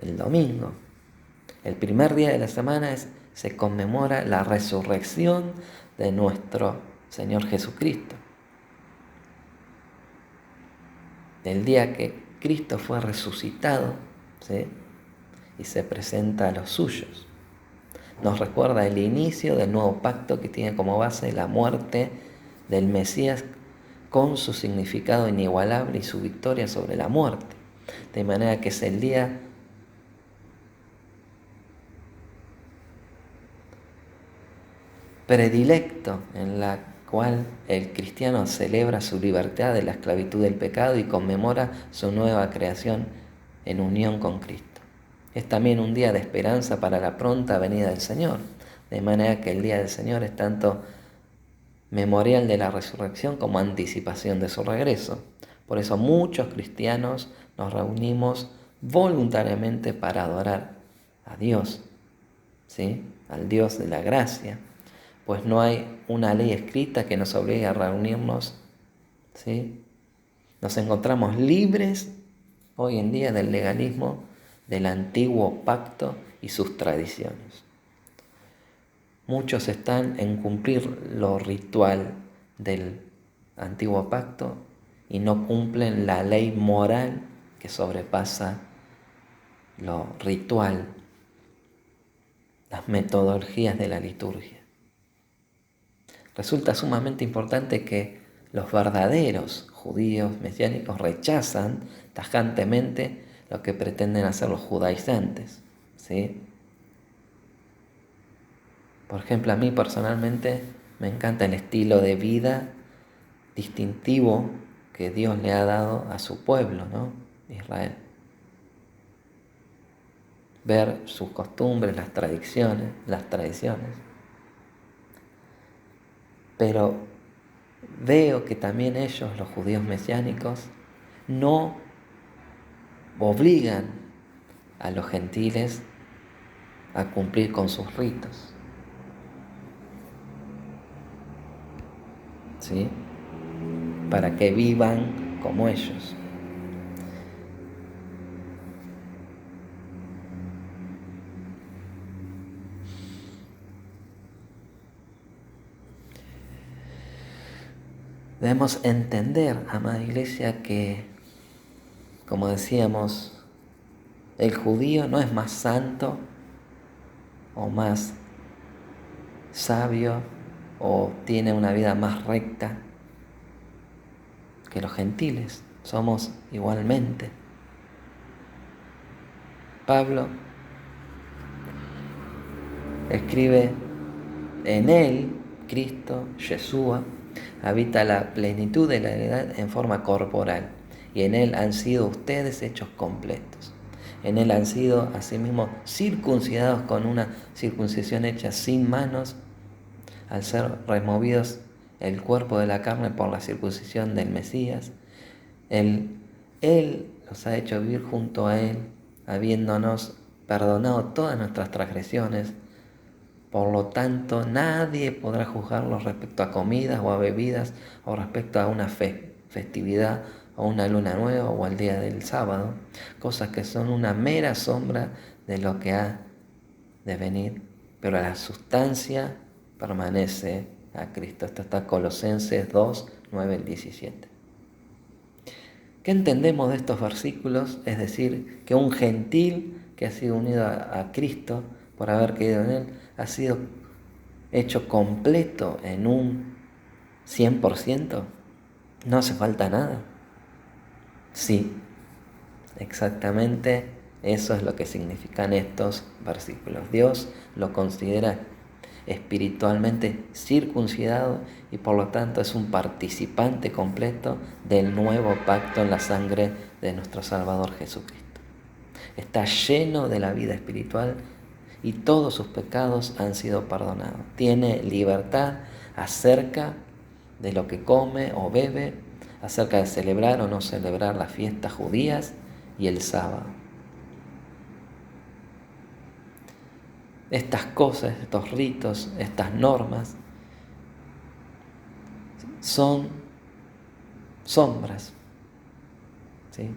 el domingo? El primer día de la semana se conmemora la resurrección de nuestro Señor Jesucristo. El día que Cristo fue resucitado, ¿sí?, y se presenta a los suyos. Nos recuerda el inicio del nuevo pacto que tiene como base la muerte del Mesías con su significado inigualable y su victoria sobre la muerte. De manera que es el día predilecto en la cual el cristiano celebra su libertad de la esclavitud del pecado y conmemora su nueva creación en unión con Cristo. Es también un día de esperanza para la pronta venida del Señor, de manera que el día del Señor es tanto memorial de la resurrección como anticipación de su regreso. Por eso muchos cristianos nos reunimos voluntariamente para adorar a Dios, ¿sí?, al Dios de la gracia, pues no hay una ley escrita que nos obligue a reunirnos, ¿sí? Nos encontramos libres hoy en día del legalismo del antiguo pacto y sus tradiciones. Muchos están en cumplir lo ritual del antiguo pacto y no cumplen la ley moral que sobrepasa lo ritual, las metodologías de la liturgia. Resulta sumamente importante que los verdaderos judíos mesiánicos rechazan tajantemente lo que pretenden hacer los judaizantes, ¿sí? Por ejemplo, a mí personalmente me encanta el estilo de vida distintivo que Dios le ha dado a su pueblo, ¿no? Israel. Ver sus costumbres, las tradiciones. Pero veo que también ellos, los judíos mesiánicos, no obligan a los gentiles a cumplir con sus ritos, ¿sí? Para que vivan como ellos. Debemos entender, amada iglesia, que, como decíamos, el judío no es más santo o más sabio o tiene una vida más recta que los gentiles. Somos igualmente. Pablo escribe: en él, Cristo, Yeshua, habita la plenitud de la deidad en forma corporal, y en él han sido ustedes hechos completos. En él han sido asimismo circuncidados con una circuncisión hecha sin manos, al ser removidos el cuerpo de la carne por la circuncisión del Mesías. Él los ha hecho vivir junto a él, habiéndonos perdonado todas nuestras transgresiones. Por lo tanto, nadie podrá juzgarlos respecto a comidas o a bebidas, o respecto a una festividad, o una luna nueva, o al día del sábado, cosas que son una mera sombra de lo que ha de venir, pero la sustancia permanece a Cristo. Esto está en Colosenses 2, 9 al 17. ¿Qué entendemos de estos versículos? Es decir, que un gentil que ha sido unido a Cristo por haber creído en él, ha sido hecho completo en un 100%. No hace falta nada. Sí, exactamente eso es lo que significan estos versículos. Dios lo considera espiritualmente circuncidado y por lo tanto es un participante completo del nuevo pacto en la sangre de nuestro Salvador Jesucristo. Está lleno de la vida espiritual y todos sus pecados han sido perdonados. Tiene libertad acerca de lo que come o bebe, acerca de celebrar o no celebrar las fiestas judías y el sábado. Estas cosas, estos ritos, estas normas son sombras, ¿sí?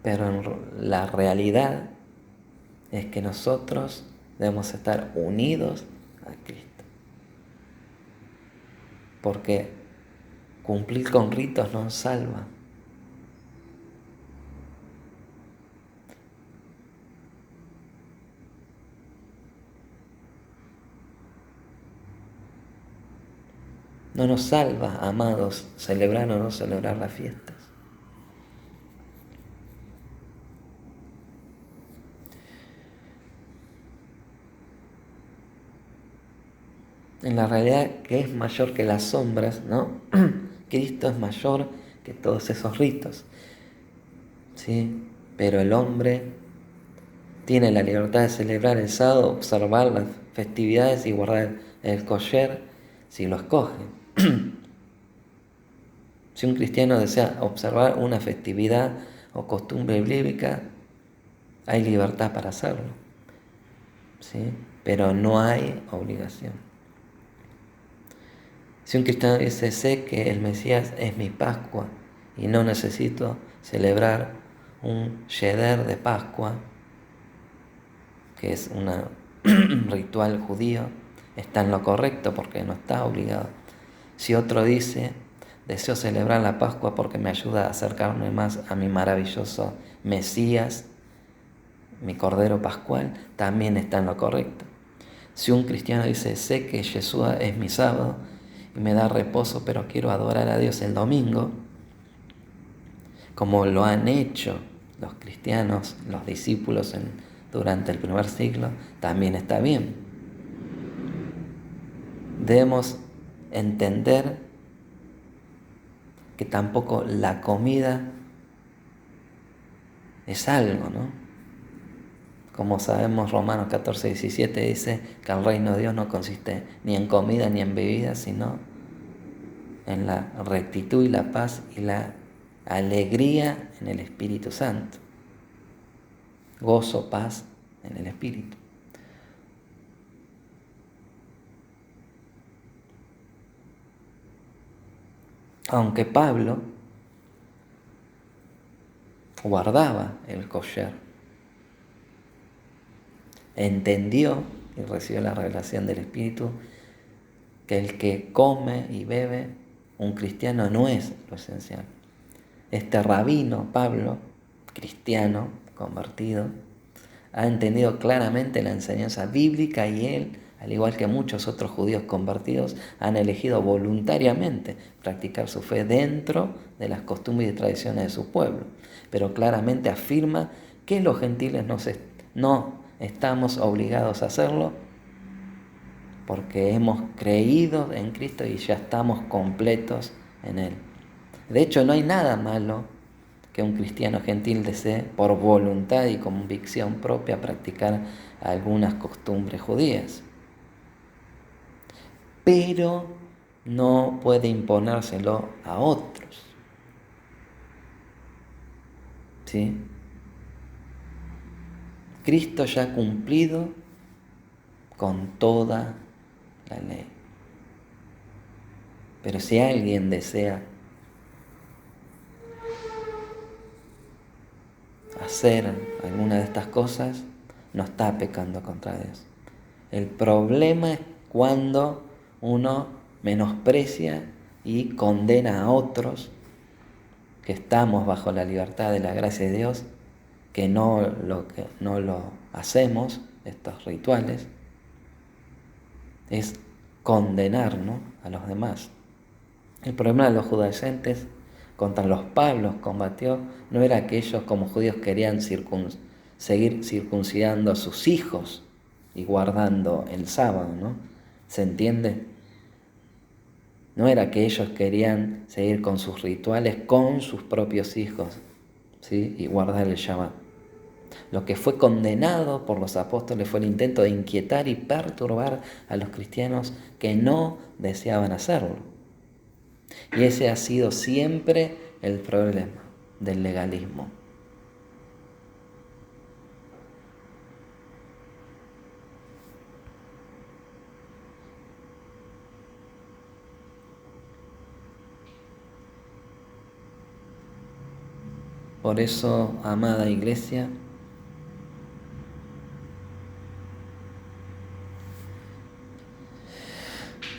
Pero la realidad es que nosotros debemos estar unidos a Cristo. Porque cumplir con ritos nos salva. No nos salva, amados, celebrar o no celebrar las fiestas. En la realidad, que es mayor que las sombras, ¿no? Cristo es mayor que todos esos ritos, ¿sí? Pero el hombre tiene la libertad de celebrar el sábado, observar las festividades y guardar el kosher si lo escoge. Si un cristiano desea observar una festividad o costumbre bíblica, hay libertad para hacerlo, ¿sí? Pero no hay obligación. Si un cristiano dice: sé que el Mesías es mi Pascua y no necesito celebrar un Sheder de Pascua, que es un ritual judío, está en lo correcto porque no está obligado. Si otro dice: deseo celebrar la Pascua porque me ayuda a acercarme más a mi maravilloso Mesías, mi Cordero Pascual, también está en lo correcto. Si un cristiano dice, sé que Yeshua es mi sábado y me da reposo, pero quiero adorar a Dios el domingo, como lo han hecho los cristianos, los discípulos durante el primer siglo, también está bien. Debemos entender que tampoco la comida es algo, ¿no? Como sabemos, Romanos 14:17 dice que el reino de Dios no consiste ni en comida ni en bebida, sino en la rectitud y la paz y la alegría en el Espíritu Santo. Gozo, paz en el Espíritu. Aunque Pablo guardaba el kosher, entendió y recibió la revelación del Espíritu que el que come y bebe, un cristiano, no es lo esencial. Este rabino, Pablo, cristiano, convertido, ha entendido claramente la enseñanza bíblica y él, al igual que muchos otros judíos convertidos, han elegido voluntariamente practicar su fe dentro de las costumbres y tradiciones de su pueblo. Pero claramente afirma que los gentiles no estamos obligados a hacerlo porque hemos creído en Cristo y ya estamos completos en Él. De hecho, no hay nada malo que un cristiano gentil desee por voluntad y convicción propia practicar algunas costumbres judías. Pero no puede imponérselo a otros. ¿Sí? Cristo ya ha cumplido con toda la ley. Pero si alguien desea hacer alguna de estas cosas, no está pecando contra Dios. El problema es cuando uno menosprecia y condena a otros que estamos bajo la libertad de la gracia de Dios, que no lo hacemos, estos rituales, es condenar, ¿no?, a los demás. El problema de los judaizantes contra los Pablos combatió no era que ellos como judíos querían seguir circuncidando a sus hijos y guardando el sábado, ¿no? ¿Se entiende? No era que ellos querían seguir con sus rituales con sus propios hijos, ¿sí?, y guardar el Shabbat. Lo que fue condenado por los apóstoles fue el intento de inquietar y perturbar a los cristianos que no deseaban hacerlo. Y ese ha sido siempre el problema del legalismo. Por eso, amada iglesia,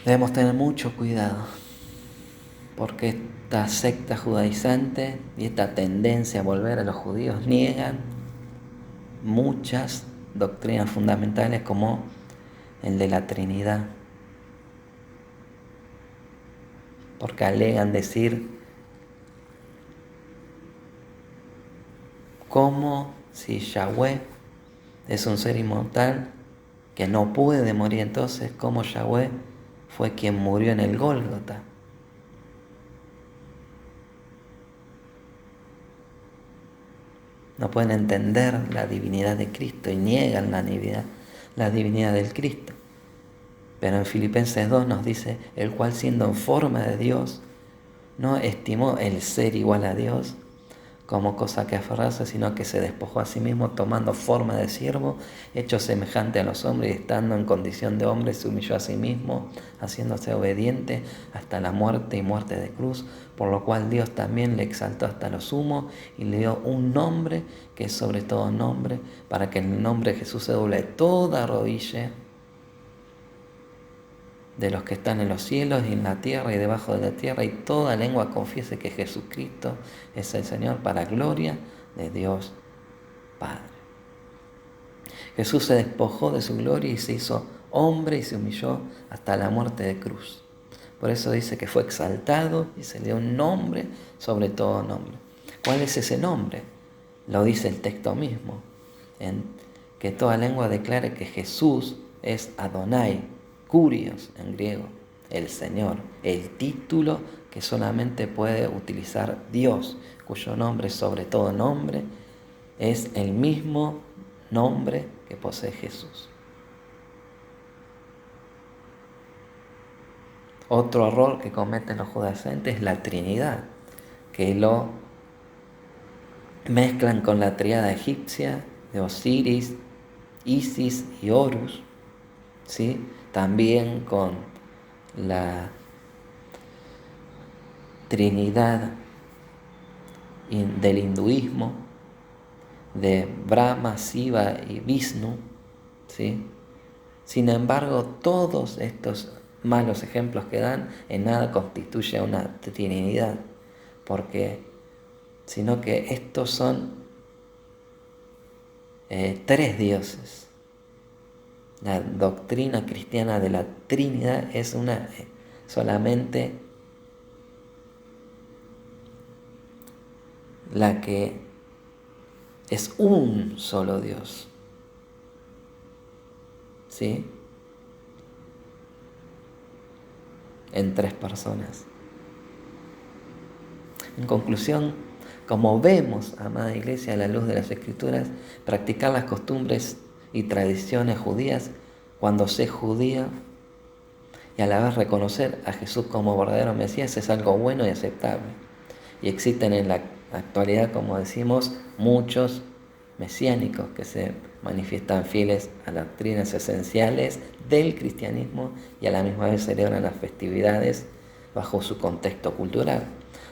debemos tener mucho cuidado, porque esta secta judaizante y esta tendencia a volver a los judíos niegan muchas doctrinas fundamentales como el de la Trinidad, porque alegan decir como si Yahweh es un ser inmortal que no puede morir, entonces como Yahweh fue quien murió en el Gólgota. No pueden entender la divinidad de Cristo y niegan la divinidad del Cristo. Pero en Filipenses 2 nos dice, el cual siendo en forma de Dios, no estimó el ser igual a Dios como cosa que aferrarse, sino que se despojó a sí mismo tomando forma de siervo, hecho semejante a los hombres y estando en condición de hombre se humilló a sí mismo, haciéndose obediente hasta la muerte y muerte de cruz, por lo cual Dios también le exaltó hasta lo sumo y le dio un nombre que es sobre todo nombre, para que en el nombre de Jesús se doble toda rodilla de los que están en los cielos y en la tierra y debajo de la tierra, y toda lengua confiese que Jesucristo es el Señor, para gloria de Dios Padre. Jesús se despojó de su gloria y se hizo hombre y se humilló hasta la muerte de cruz. Por eso dice que fue exaltado y se le dio un nombre sobre todo nombre. ¿Cuál es ese nombre? Lo dice el texto mismo, en que toda lengua declare que Jesús es Adonai, Kurios en griego, el Señor, el título que solamente puede utilizar Dios, cuyo nombre sobre todo nombre es el mismo nombre que posee Jesús. Otro error que cometen los judaizantes es la Trinidad, que lo mezclan con la tríada egipcia de Osiris, Isis y Horus, ¿sí? También con la Trinidad del hinduismo, de Brahma, Shiva y Vishnu, ¿sí? Sin embargo, todos estos malos ejemplos que dan en nada constituye una trinidad, sino que estos son tres dioses. La doctrina cristiana de la Trinidad es solamente la que es un solo Dios, ¿sí? En tres personas. En conclusión, como vemos, amada Iglesia, a la luz de las Escrituras, practicar las costumbres y tradiciones judías cuando se es judío y a la vez reconocer a Jesús como verdadero Mesías es algo bueno y aceptable. Y existen en la actualidad, como decimos, muchos mesiánicos que se manifiestan fieles a las doctrinas esenciales del cristianismo y a la misma vez celebran las festividades bajo su contexto cultural,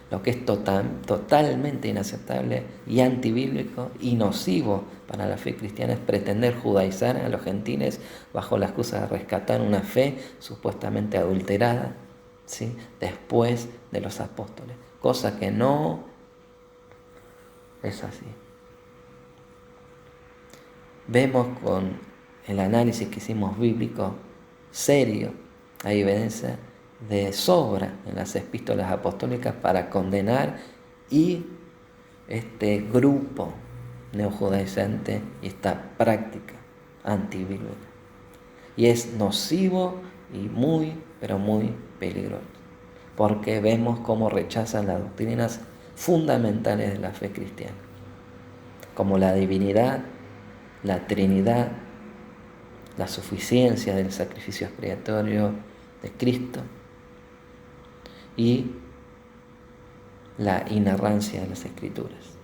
lo que es totalmente inaceptable y antibíblico y nocivo para la fe cristiana es pretender judaizar a los gentiles bajo la excusa de rescatar una fe supuestamente adulterada, ¿sí?, después de los apóstoles, cosa que no es así. Vemos con el análisis que hicimos bíblico serio, hay evidencia de sobra en las epístolas apostólicas para condenar y este grupo neojudaizante y esta práctica antibíblica. Y es nocivo y muy, pero muy peligroso, porque vemos cómo rechazan las doctrinas fundamentales de la fe cristiana, como la divinidad, la Trinidad, la suficiencia del sacrificio expiatorio de Cristo y la inerrancia de las Escrituras.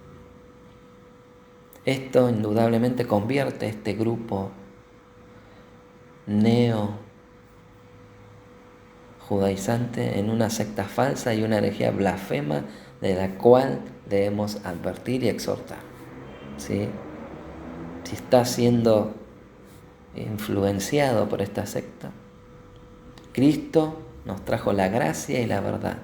Esto indudablemente convierte a este grupo neo-judaizante en una secta falsa y una herejía blasfema de la cual debemos advertir y exhortar, ¿sí? Si está siendo influenciado por esta secta, Cristo nos trajo la gracia y la verdad.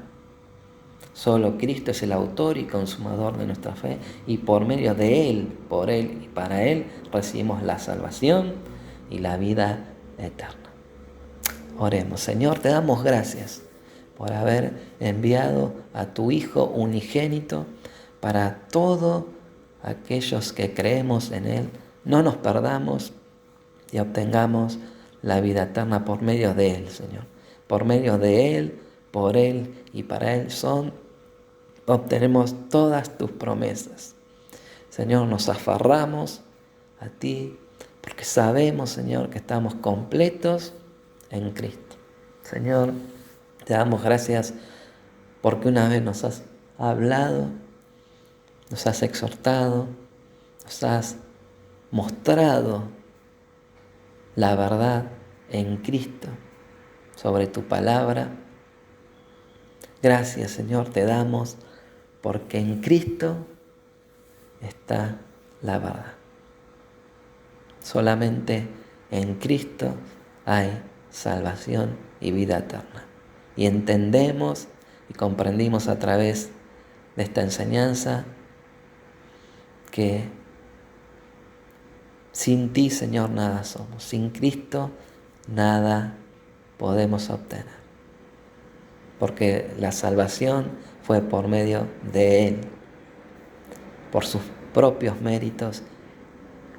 Solo Cristo es el autor y consumador de nuestra fe y por medio de Él, por Él y para Él recibimos la salvación y la vida eterna. Oremos. Señor, te damos gracias por haber enviado a tu Hijo unigénito para todos aquellos que creemos en Él, no nos perdamos y obtengamos la vida eterna por medio de Él, Señor. Por medio de Él, por Él y para Él obtenemos todas tus promesas. Señor, nos aferramos a ti porque sabemos, Señor, que estamos completos en Cristo. Señor, te damos gracias porque una vez nos has hablado, nos has exhortado, nos has mostrado la verdad en Cristo sobre tu palabra. Gracias, Señor, te damos porque en Cristo está la verdad. Solamente en Cristo hay salvación y vida eterna. Y entendemos y comprendimos a través de esta enseñanza que sin ti, Señor, nada somos. Sin Cristo nada podemos obtener. Porque la salvación fue por medio de Él, por sus propios méritos,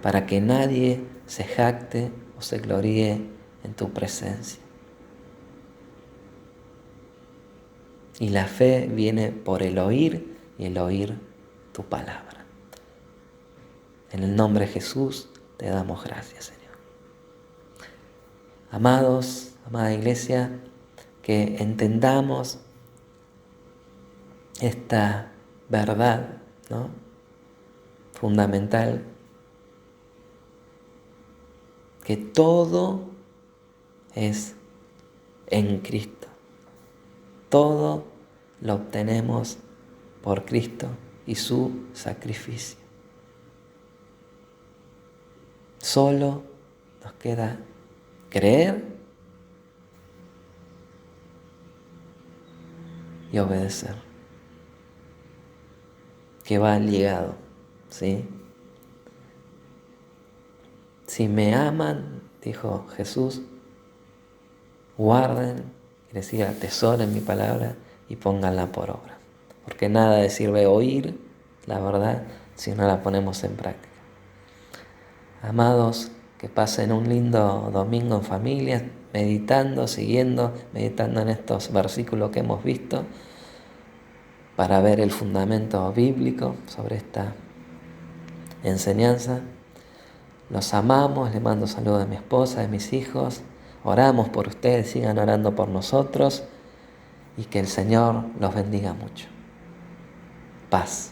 para que nadie se jacte o se gloríe en tu presencia. Y la fe viene por el oír y el oír tu palabra. En el nombre de Jesús te damos gracias, Señor. Amados, amada iglesia, que entendamos esta verdad, ¿no?, fundamental, que todo es en Cristo. Todo lo obtenemos por Cristo y su sacrificio. Solo nos queda creer y obedecer, que va ligado, ¿sí? Si me aman, dijo Jesús, guarden, quiere decir, atesoren mi palabra y pónganla por obra. Porque nada de sirve oír la verdad si no la ponemos en práctica. Amados, que pasen un lindo domingo en familia, meditando en estos versículos que hemos visto, para ver el fundamento bíblico sobre esta enseñanza. Los amamos, les mando saludos de mi esposa, de mis hijos. Oramos por ustedes, sigan orando por nosotros y que el Señor los bendiga mucho. Paz.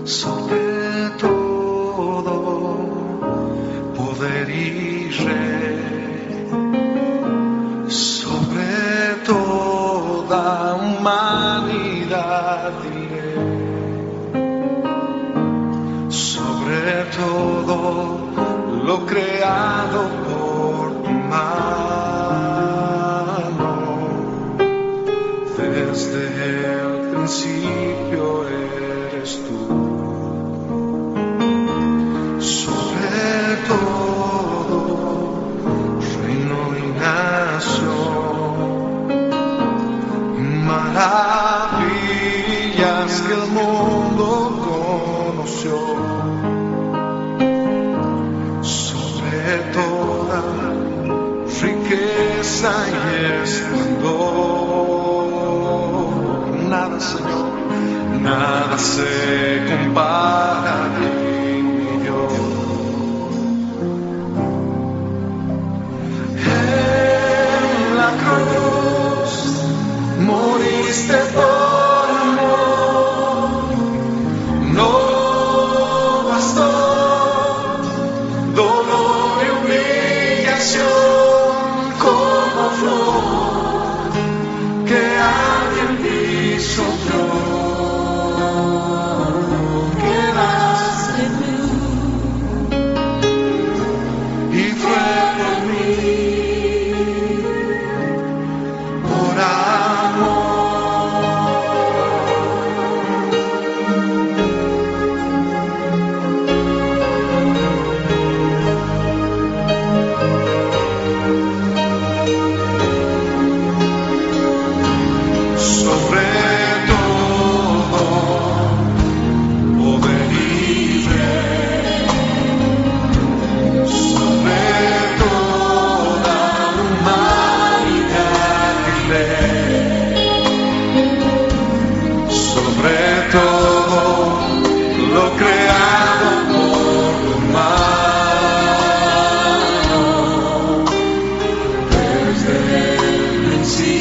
Sobre todo poder y rey, sobre toda humanidad diré, sobre todo lo creado por tu mano, desde el principio eres tú. Sobre todo, reino y nación, maravillas que el mundo conoció. Sobre toda riqueza y esplendor, nada, Señor, nada se compara a ti. Moriste por amor, no bastó dolor y humillación como flor que alguien pisoteó. Quedaste en mí y fue por mí. See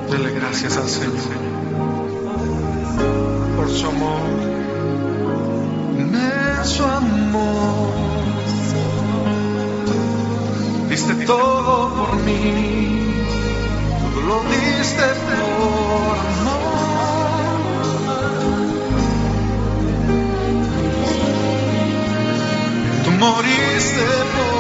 Dele gracias al Señor por su amor, inmenso amor. Diste todo por mí, todo lo diste por amor. Tú moriste por